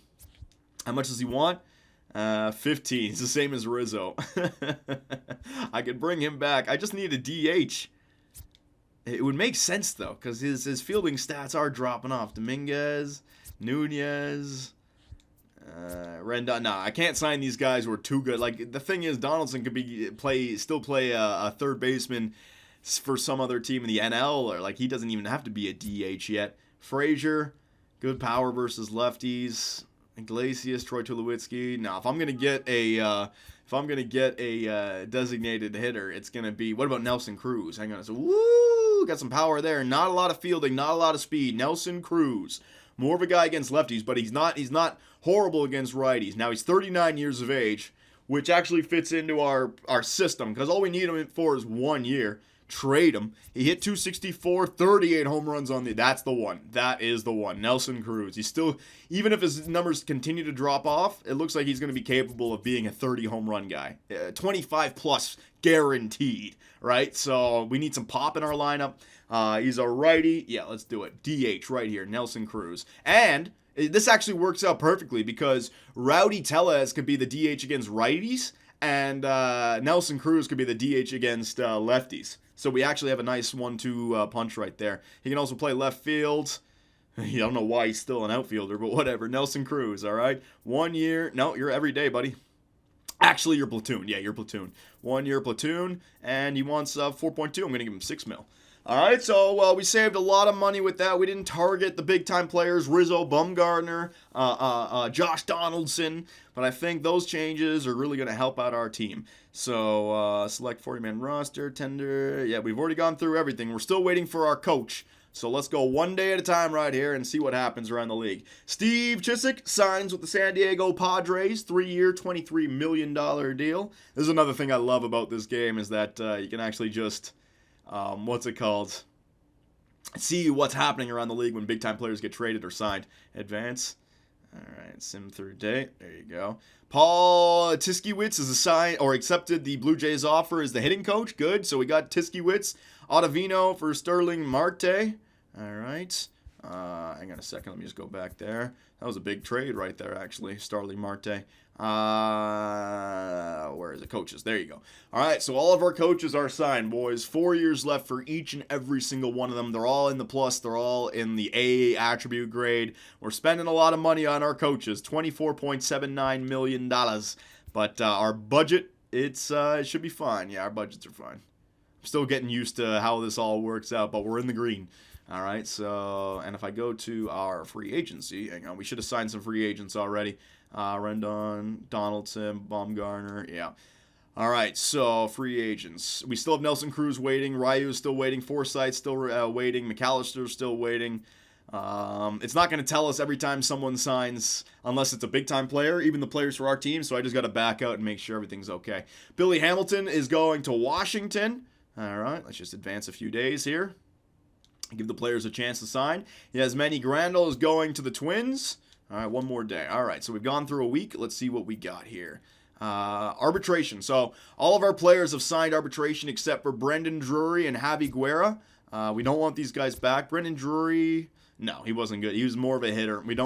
How much does he want? 15. It's the same as Rizzo. I could bring him back. I just need a DH. It would make sense, though, because his fielding stats are dropping off. Dominguez, Nunez. Rendon, no, I can't sign these guys who are too good. Like, the thing is, Donaldson could still play a third baseman for some other team in the NL, or like he doesn't even have to be a DH yet. Frazier, good power versus lefties. Iglesias, Troy Tulowitzki. Now, if I'm gonna get a designated hitter, it's gonna be, what about Nelson Cruz? Hang on, so woo, got some power there. Not a lot of fielding, not a lot of speed. Nelson Cruz, more of a guy against lefties, but he's not horrible against righties. Now he's 39 years of age, which actually fits into our system because all we need him for is 1 year. Trade him. He hit 264, 38 home runs on that's the one. That is the one. Nelson Cruz. He's still, even if his numbers continue to drop off, it looks like he's going to be capable of being a 30 home run guy. 25 plus guaranteed, right? So we need some pop in our lineup. He's a righty. Yeah, let's do it. DH right here, Nelson Cruz. And this actually works out perfectly because Rowdy Tellez could be the DH against righties, and Nelson Cruz could be the DH against lefties. So we actually have a nice 1-2 punch right there. He can also play left field. I don't know why he's still an outfielder, but whatever. Nelson Cruz, all right? 1 year. No, you're every day, buddy. Actually, you're platoon. Yeah, you're platoon. 1 year platoon, and he wants 4.2. I'm going to give him $6 million. All right, so we saved a lot of money with that. We didn't target the big-time players, Rizzo, Bumgarner, Josh Donaldson, but I think those changes are really going to help out our team. So select 40-man roster, tender. Yeah, we've already gone through everything. We're still waiting for our coach. So let's go one day at a time right here and see what happens around the league. Steve Chizik signs with the San Diego Padres, 3-year, $23 million deal. This is another thing I love about this game is that you can actually just... see what's happening around the league when big-time players get traded or signed. Advance. All right, sim through date. There you go. Paul Tiskiewicz is assigned or accepted the Blue Jays offer as the hitting coach. Good. So we got Tiskiewicz, Ottavino for Sterling Marte. All right. Hang on a second. Let me just go back there. That was a big trade right there, actually. Sterling Marte. Where is it? Coaches. There you go. All right, so all of our coaches are signed, boys. 4 years left for each and every single one of them. They're all in the plus. They're all in the A attribute grade. We're spending a lot of money on our coaches, $24.79 million. But our budget, it should be fine. Yeah, our budgets are fine. I'm still getting used to how this all works out, but we're in the green. All right, so, and if I go to our free agency, hang on, we should have signed some free agents already. Rendon, Donaldson, Bumgarner, yeah. All right, so free agents. We still have Nelson Cruz waiting. Ryu is still waiting. Forsythe still waiting. McAllister's still waiting. It's not going to tell us every time someone signs unless it's a big-time player, even the players for our team, so I just got to back out and make sure everything's okay. Billy Hamilton is going to Washington. All right, let's just advance a few days here. Give the players a chance to sign. Yasmani Grandal is going to the Twins. All right, one more day. All right, so we've gone through a week. Let's see what we got here. Arbitration. So all of our players have signed arbitration except for Brendan Drury and Javi Guerra. We don't want these guys back. Brendan Drury, no, he wasn't good. He was more of a hitter. We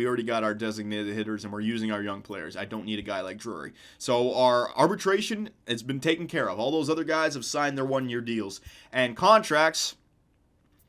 already got our designated hitters, and we're using our young players. I don't need a guy like Drury. So our arbitration has been taken care of. All those other guys have signed their 1-year deals. And contracts...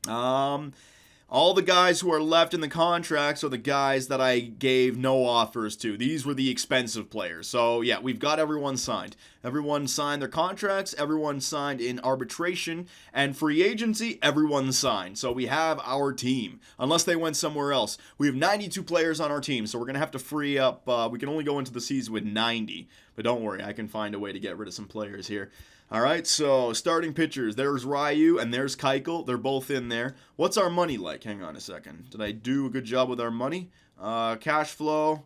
all the guys who are left in the contracts are the guys that I gave no offers to. These were the expensive players. So, yeah, we've got everyone signed. Everyone signed their contracts. Everyone signed in arbitration. And free agency, everyone signed. So we have our team, unless they went somewhere else. We have 92 players on our team, so we're going to have to free up. We can only go into the season with 90. But don't worry, I can find a way to get rid of some players here. All right, so starting pitchers. There's Ryu and there's Keuchel. They're both in there. What's our money like? Hang on a second. Did I do a good job with our money? Cash flow.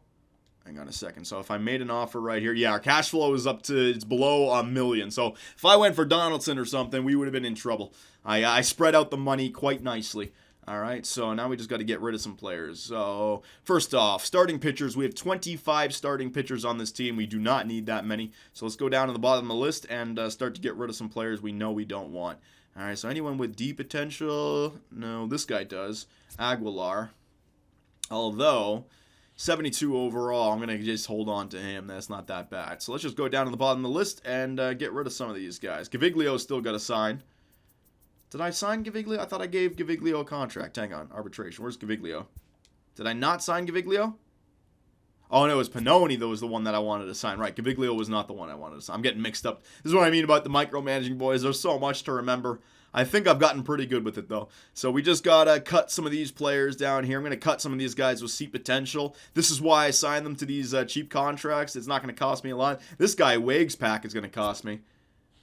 Hang on a second. So if I made an offer right here, yeah, our cash flow is it's below $1 million. So if I went for Donaldson or something, we would have been in trouble. I spread out the money quite nicely. All right, so now we just got to get rid of some players. So first off, starting pitchers. We have 25 starting pitchers on this team. We do not need that many. So let's go down to the bottom of the list and start to get rid of some players we know we don't want. All right, so anyone with D potential? No, this guy does. Aguilar. Although, 72 overall, I'm going to just hold on to him. That's not that bad. So let's just go down to the bottom of the list and get rid of some of these guys. Gaviglio's still got to sign. Did I sign Gaviglio? I thought I gave Gaviglio a contract. Hang on. Arbitration. Where's Gaviglio? Did I not sign Gaviglio? Oh, no, it was Pannone that was the one that I wanted to sign. Right, Gaviglio was not the one I wanted to sign. I'm getting mixed up. This is what I mean about the micromanaging, boys. There's so much to remember. I think I've gotten pretty good with it, though. So we just got to cut some of these players down here. I'm going to cut some of these guys with seat potential. This is why I signed them to these cheap contracts. It's not going to cost me a lot. This guy, Wags Pack, is going to cost me.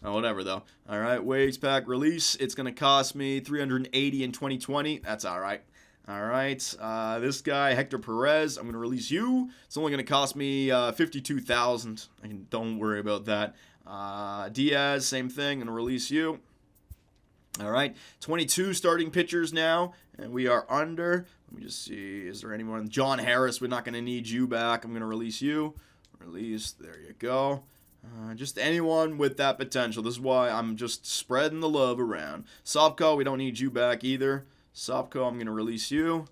Oh, whatever, though. All right, Wags Pack release. It's going to cost me $380 in 2020. That's all right. All right, this guy, Hector Perez, I'm going to release you. It's only going to cost me $52,000. Don't worry about that. Diaz, same thing. I'm going to release you. All right, 22 starting pitchers now, and we are under. Let me just see. Is there anyone? John Harris, we're not going to need you back. I'm going to release you. Release. There you go. Just anyone with that potential. This is why I'm just spreading the love around. Sopko, we don't need you back either. Sopko, I'm going to release you.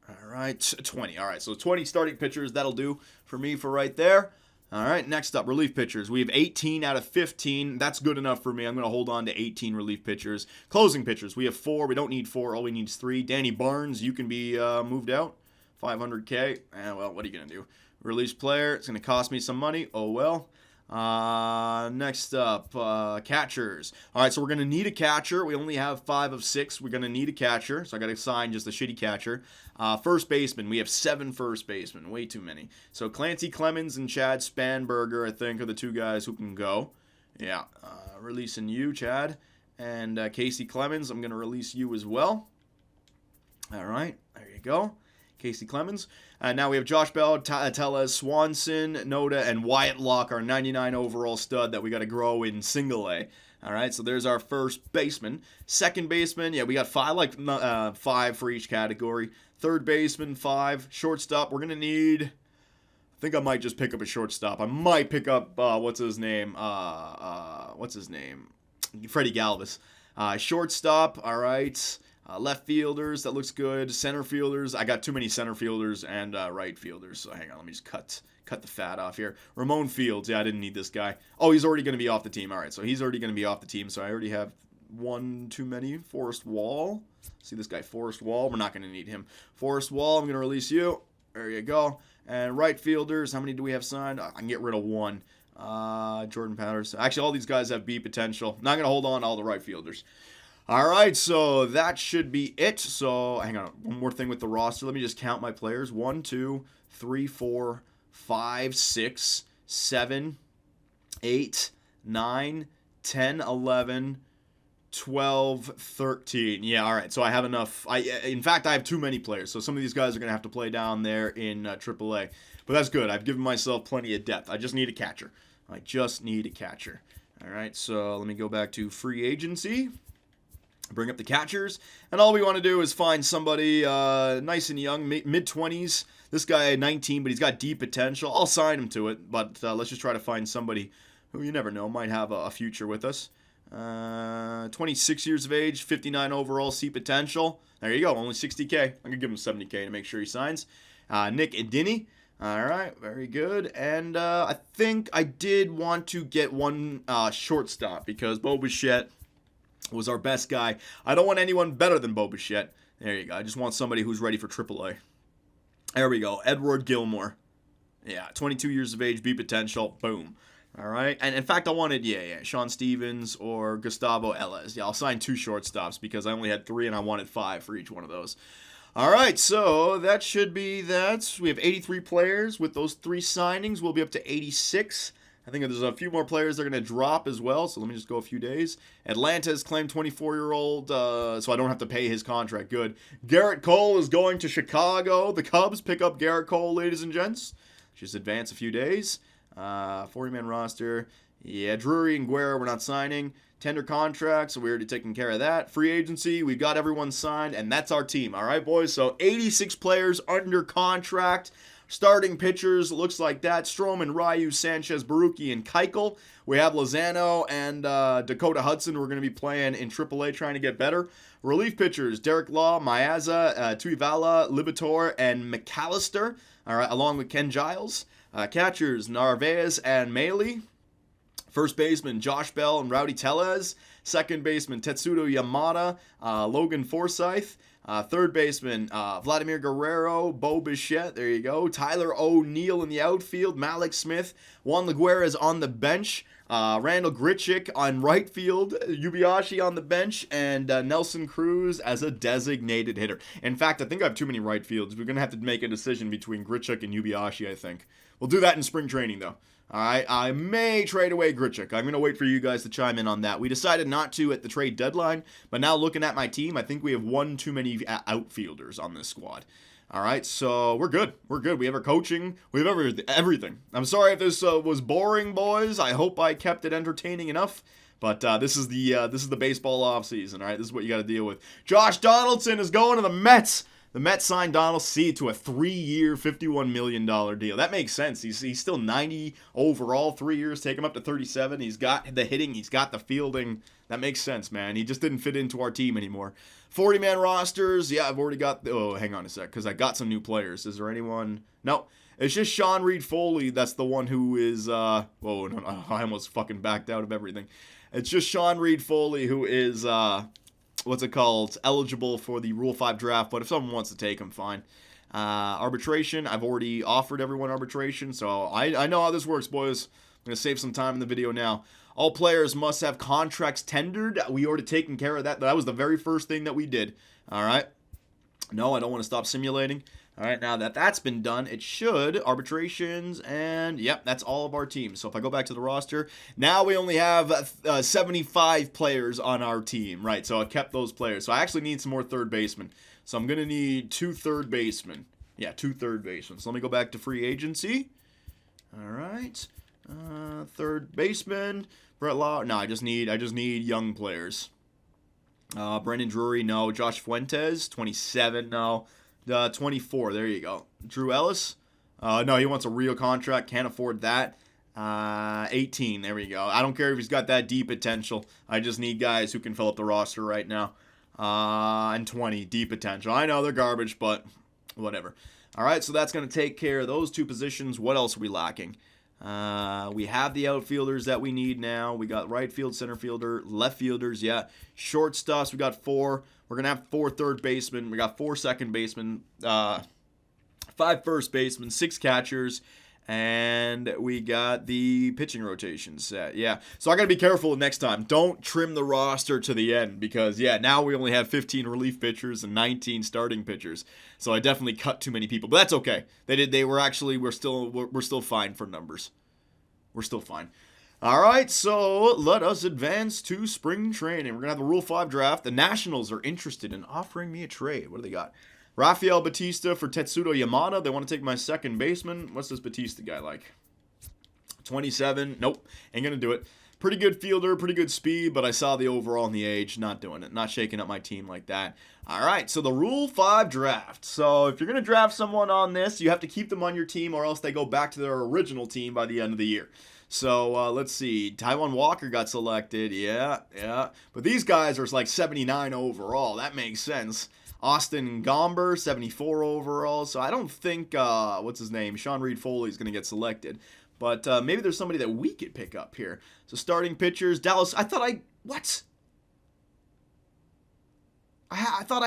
All right, 20. All right, so 20 starting pitchers. That'll do for me for right there. All right, next up, relief pitchers. We have 18 out of 15. That's good enough for me. I'm going to hold on to 18 relief pitchers. Closing pitchers. We have 4. We don't need 4. All we need is 3. Danny Barnes, you can be moved out. $500K. Well, what are you going to do? Release player. It's going to cost me some money. Oh, well. Next up, catchers. All right, so we're going to need a catcher. We only have 5 of 6. We're going to need a catcher, so I got to sign just a shitty catcher. First baseman. We have 7 first basemen. Way too many. So Clancy Clemens and Chad Spanberger, I think, are the 2 guys who can go. Yeah, releasing you, Chad. And Casey Clemens, I'm going to release you as well. All right, there you go. Casey Clemens. Now we have Josh Bell, Tellez, Swanson, Noda, and Wyatt Locke, our 99 overall stud that we got to grow in single A. All right, so there's our first baseman. Second baseman, yeah, we got 5, 5 for each category. Third baseman, 5. Shortstop, we're going to need... I think I might just pick up a shortstop. I might pick up, what's his name? Freddie Galvis. Shortstop, all right. Left fielders, that looks good. Center fielders, I got too many center fielders and right fielders. So hang on, let me just cut the fat off here. Ramon Fields, yeah, I didn't need this guy. Oh, he's already going to be off the team. All right, so he's already going to be off the team. So I already have 1 too many. Forrest Wall. See this guy, Forrest Wall. We're not going to need him. Forrest Wall, I'm going to release you. There you go. And right fielders, how many do we have signed? I can get rid of 1. Jordan Patterson. Actually, all these guys have B potential. Not going to hold on to all the right fielders. All right, so that should be it. So hang on, one more thing with the roster. Let me just count my players. 1, 2, 3, 4, 5, 6, 7, 8, 9, 10, 11, 12, 13. Yeah, all right. So I have enough. In fact, I have too many players. So some of these guys are going to have to play down there in AAA. But that's good. I've given myself plenty of depth. I just need a catcher. All right, so let me go back to free agency. Bring up the catchers, and all we want to do is find somebody nice and young, mid-20s. This guy, 19, but he's got deep potential. I'll sign him to it, but let's just try to find somebody who you never know might have a future with us. 26 years of age, 59 overall, seat potential. There you go, only 60K. I'm going to give him 70K to make sure he signs. Nick Edini. All right, very good. And I think I did want to get one shortstop because Bo Bichette was our best guy. I don't want anyone better than Bo Bichette. There you go. I just want somebody who's ready for AAA. There we go. Edward Gilmore. Yeah, 22 years of age, B potential. Boom. All right. And in fact, I wanted, Sean Stevens or Gustavo Ellis. Yeah, I'll sign 2 shortstops because I only had 3 and I wanted 5 for each one of those. All right, so that should be that. We have 83 players. With those 3 signings, we'll be up to 86. I think there's a few more players that are going to drop as well, so let me just go a few days. Atlanta has claimed 24-year-old, so I don't have to pay his contract. Good. Garrett Cole is going to Chicago. The Cubs pick up Garrett Cole, ladies and gents. Just advance a few days. 40-man roster. Yeah, Drury and Guerra we're not signing. Tender contract, so we already taken care of that. Free agency, we got everyone signed, and that's our team. All right, boys, so 86 players under contract. Starting pitchers, looks like that. Stroman, Ryu, Sanchez, Baruki, and Keuchel. We have Lozano and Dakota Hudson. We're going to be playing in AAA trying to get better. Relief pitchers, Derek Law, Mayaza, Tuivala, Libator, and McAllister, all right, along with Ken Giles. Catchers, Narvaez and Maley. First baseman, Josh Bell and Rowdy Tellez. Second baseman, Tetsudo Yamada, Logan Forsythe. Third baseman, Vladimir Guerrero, Bo Bichette, there you go. Tyler O'Neill in the outfield, Malik Smith, Juan Laguerre on the bench, Randall Grichuk on right field, Yubiashi on the bench, and Nelson Cruz as a designated hitter. In fact, I think I have too many right fields. We're going to have to make a decision between Grichuk and Yubiashi, I think. We'll do that in spring training, though. All right, I may trade away Grichuk. I'm going to wait for you guys to chime in on that. We decided not to at the trade deadline, but now looking at my team, I think we have one too many outfielders on this squad. All right, so we're good. We're good. We have our coaching. We have everything. I'm sorry if this was boring, boys. I hope I kept it entertaining enough. But this is the baseball offseason, all right? This is what you got to deal with. Josh Donaldson is going to the Mets. The Mets signed Donald C to a 3-year, $51 million deal. That makes sense. He's still 90 overall, 3 years, take him up to 37. He's got the hitting, he's got the fielding. That makes sense, man. He just didn't fit into our team anymore. 40-man rosters, yeah, I've already got, hang on a sec, because I got some new players. Is there anyone? No, it's just Sean Reed Foley. That's the one who is, no, I almost fucking backed out of everything. It's just Sean Reed Foley who is, eligible for the Rule 5 draft, but if someone wants to take him, fine. Arbitration, I've already offered everyone arbitration, so I know how this works, boys. I'm going to save some time in the video now. All players must have contracts tendered. We already taken care of that. That was the very first thing that we did. All right. No, I don't want to stop simulating. All right, now that that's been done, it should, arbitrations, and yep, that's all of our teams. So if I go back to the roster, now we only have 75 players on our team, right? So I kept those players. So I actually need some more third basemen. So I'm going to need 2 third basemen. Yeah, 2 third basemen. So let me go back to free agency. All right. Third baseman, Brett Law. No, I just need young players. Brendan Drury, no. Josh Fuentes, 27, no. 24, there you go. Drew Ellis, no, he wants a real contract, can't afford that. 18, there we go. I don't care if he's got that deep potential. I just need guys who can fill up the roster right now. And 20, deep potential. I know they're garbage, but whatever. All right, so that's going to take care of those 2 positions. What else are we lacking? We have the outfielders that we need now. We got right field, center fielder, left fielders, yeah. Shortstops, we got 4. We're going to have 4 third basemen. We got 4 second basemen, 5 first basemen, 6 catchers, and we got the pitching rotation set. Yeah, so I got to be careful next time. Don't trim the roster to the end because, yeah, now we only have 15 relief pitchers and 19 starting pitchers. So I definitely cut too many people, but that's okay. We're still fine for numbers. We're still fine. All right, so let us advance to spring training. We're going to have the Rule 5 draft. The Nationals are interested in offering me a trade. What do they got? Rafael Batista for Tetsudo Yamada. They want to take my second baseman. What's this Batista guy like? 27. Nope, ain't going to do it. Pretty good fielder, pretty good speed, but I saw the overall and the age. Not doing it. Not shaking up my team like that. All right, so the Rule 5 draft. So if you're going to draft someone on this, you have to keep them on your team or else they go back to their original team by the end of the year. So let's see. Taijuan Walker got selected. Yeah. But these guys are like 79 overall. That makes sense. Austin Gomber, 74 overall. So I don't think, what's his name? Sean Reed Foley is going to get selected. But maybe there's somebody that we could pick up here. So starting pitchers, Dallas. I thought I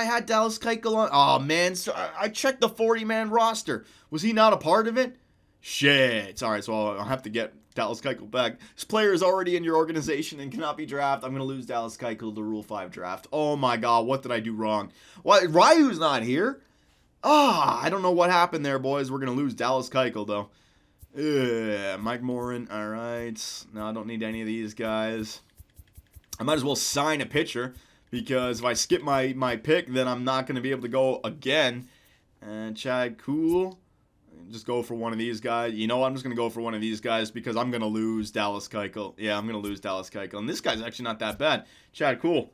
had Dallas Keuchel on. Oh, man. So I checked the 40-man roster. Was he not a part of it? Shit. All right, so I'll have to get Dallas Keuchel back. This player is already in your organization and cannot be drafted. I'm going to lose Dallas Keuchel to the Rule 5 draft. Oh, my God. What did I do wrong? What? Ryu's not here? I don't know what happened there, boys. We're going to lose Dallas Keuchel, though. Mike Morin. All right. No, I don't need any of these guys. I might as well sign a pitcher because if I skip my pick, then I'm not going to be able to go again. And Chad Cool. Just go for one of these guys. You know what? I'm just going to go for one of these guys because I'm going to lose Dallas Keuchel. Yeah, I'm going to lose Dallas Keuchel. And this guy's actually not that bad. Chad Cool.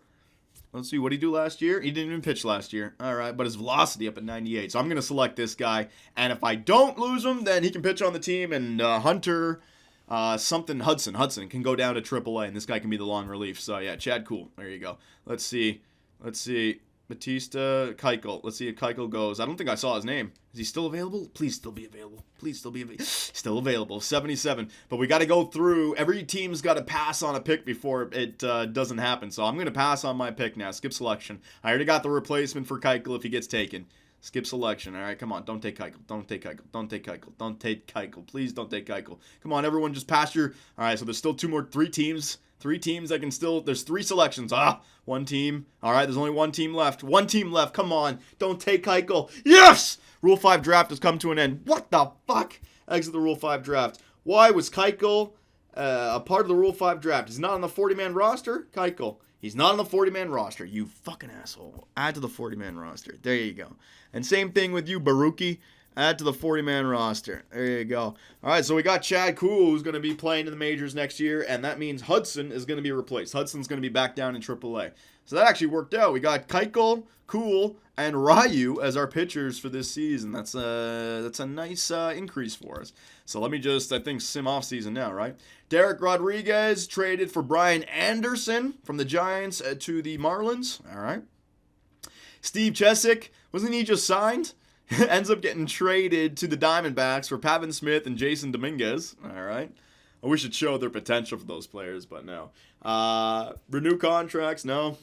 Let's see. What did he do last year? He didn't even pitch last year. All right. But his velocity up at 98. So I'm going to select this guy. And if I don't lose him, then he can pitch on the team. And Hunter Hudson can go down to AAA. And this guy can be the long relief. So, yeah, Chad Cool. There you go. Let's see. Batista, Keuchel. Let's see if Keuchel goes. I don't think I saw his name. Is he still available? Please still be available. Please still be available. Still available. 77. But we got to go through. Every team's got to pass on a pick before it doesn't happen. So I'm going to pass on my pick now. Skip selection. I already got the replacement for Keuchel if he gets taken. Skip selection. All right, come on. Don't take Keuchel. Don't take Keuchel. Don't take Keuchel. Don't take Keuchel. Please don't take Keuchel. Come on, everyone. Just pass your. All right, so there's still three teams. Three teams that can still, there's 3 selections. One team. All right, there's only one team left. One team left. Come on. Don't take Keuchel. Yes! Rule 5 draft has come to an end. What the fuck? Exit the Rule 5 draft. Why was Keuchel a part of the Rule 5 draft? He's not on the 40-man roster? Keuchel. He's not on the 40-man roster. You fucking asshole. Add to the 40-man roster. There you go. And same thing with you, Baruki. Add to the 40-man roster. There you go. All right, so we got Chad Kuhl, who's going to be playing in the majors next year, and that means Hudson is going to be replaced. Hudson's going to be back down in AAA. So that actually worked out. We got Keuchel, Kuhl, and Ryu as our pitchers for this season. That's a nice increase for us. So let me just, I think, sim off season now, right? Derek Rodriguez traded for Brian Anderson from the Giants to the Marlins. All right. Steve Chesick, wasn't he just signed? Ends up getting traded to the Diamondbacks for Pavin Smith and Jason Dominguez. All right. I wish it showed their potential for those players, but no. Renew contracts, no.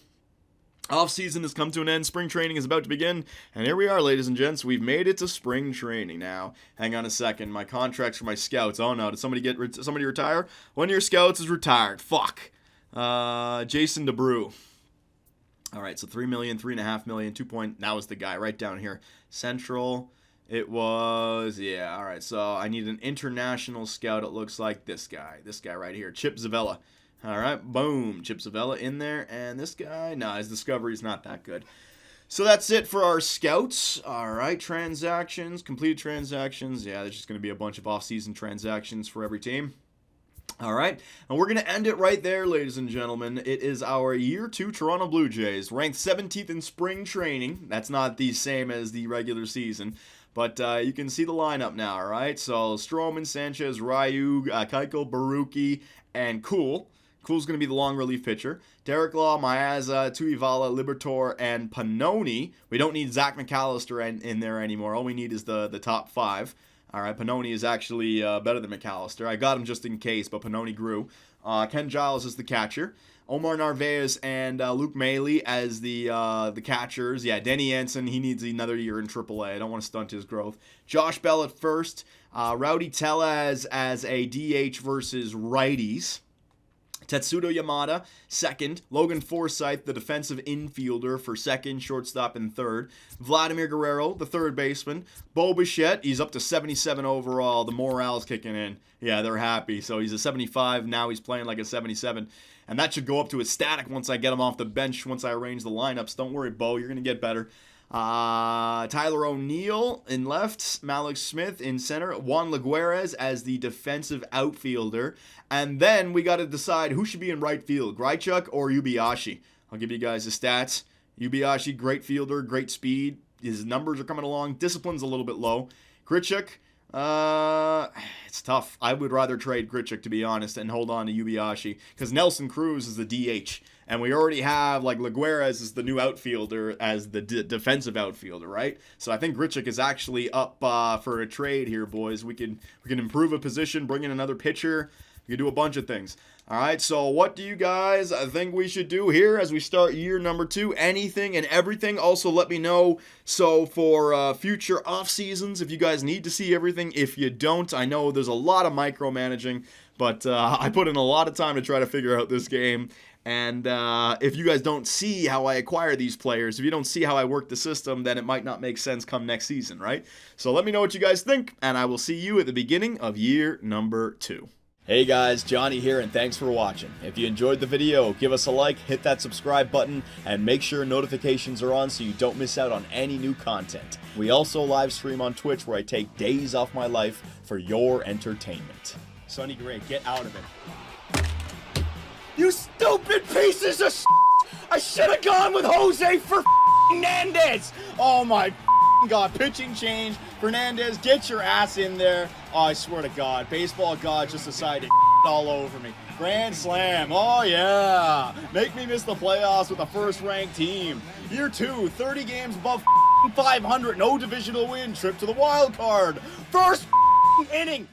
Off-season has come to an end. Spring training is about to begin. And here we are, ladies and gents. We've made it to spring training now. Hang on a second. My contracts for my scouts. Oh, no. Did somebody retire? One of your scouts is retired. Fuck. Jason DeBrew. All right, so $3 million, $3.5 million, 2 point. That was the guy right down here. Central. It was, yeah, all right. So I need an international scout. It looks like this guy right here, Chip Zavella. All right, boom, Chip Zavella in there. And this guy, no, his discovery's not that good. So that's it for our scouts. All right, transactions, completed transactions. Yeah, there's just going to be a bunch of off-season transactions for every team. All right, and we're going to end it right there, ladies and gentlemen. It is our Year 2 Toronto Blue Jays, ranked 17th in spring training. That's not the same as the regular season, but you can see the lineup now, all right? So Stroman, Sanchez, Ryu, Keuchel, Baruki, and Kuhl. Kuhl's going to be the long relief pitcher. Derek Law, Miaza, Tuivala, Liberatore, and Pannoni. We don't need Zach McAllister in there anymore. All we need is the top 5. All right, Pannoni is actually better than McAllister. I got him just in case, but Pannoni grew. Ken Giles is the catcher. Omar Narvaez and Luke Maley as the catchers. Yeah, Denny Jansen, he needs another year in AAA. I don't want to stunt his growth. Josh Bell at first. Rowdy Tellez as a DH versus righties. Tetsudo Yamada, second. Logan Forsythe, the defensive infielder, for second, shortstop, and third. Vladimir Guerrero, the third baseman. Bo Bichette, he's up to 77 overall. The morale's kicking in. Yeah, they're happy. So he's a 75. Now he's playing like a 77. And that should go up to a static once I get him off the bench, once I arrange the lineups. Don't worry, Bo. You're going to get better. Tyler O'Neill in left, Malik Smith in center, Juan Laguerres as the defensive outfielder, and then we got to decide who should be in right field, Grichuk or Yubiashi. I'll give you guys the stats. Yubiashi, great fielder, great speed. His numbers are coming along. Discipline's a little bit low. Grichuk, it's tough. I would rather trade Grichuk, to be honest, and hold on to Yubiashi, because Nelson Cruz is the DH. And we already have, like, Laguerres is the new outfielder as the defensive outfielder, right? So I think Grichuk is actually up for a trade here, boys. We can improve a position, bring in another pitcher. We can do a bunch of things. All right, so what do you guys think we should do here as we start year number 2? Anything and everything. Also, let me know. So for future off seasons, if you guys need to see everything. If you don't, I know there's a lot of micromanaging, but I put in a lot of time to try to figure out this game. And if you guys don't see how I acquire these players, if you don't see how I work the system, then it might not make sense come next season, right? So let me know what you guys think, and I will see you at the beginning of year number 2. Hey guys, Johnny here, and thanks for watching. If you enjoyed the video, give us a like, hit that subscribe button, and make sure notifications are on so you don't miss out on any new content. We also live stream on Twitch where I take days off my life for your entertainment. Sonny Gray, get out of it. You stupid pieces of shit! I should have gone with Jose for Fernandez! Oh my God. Pitching change. Fernandez, get your ass in there. Oh, I swear to God. Baseball God just decided to all over me. Grand slam. Oh, yeah. Make me miss the playoffs with a first-ranked team. Year 2, 30 games above 500. No divisional win. Trip to the wild card. First inning.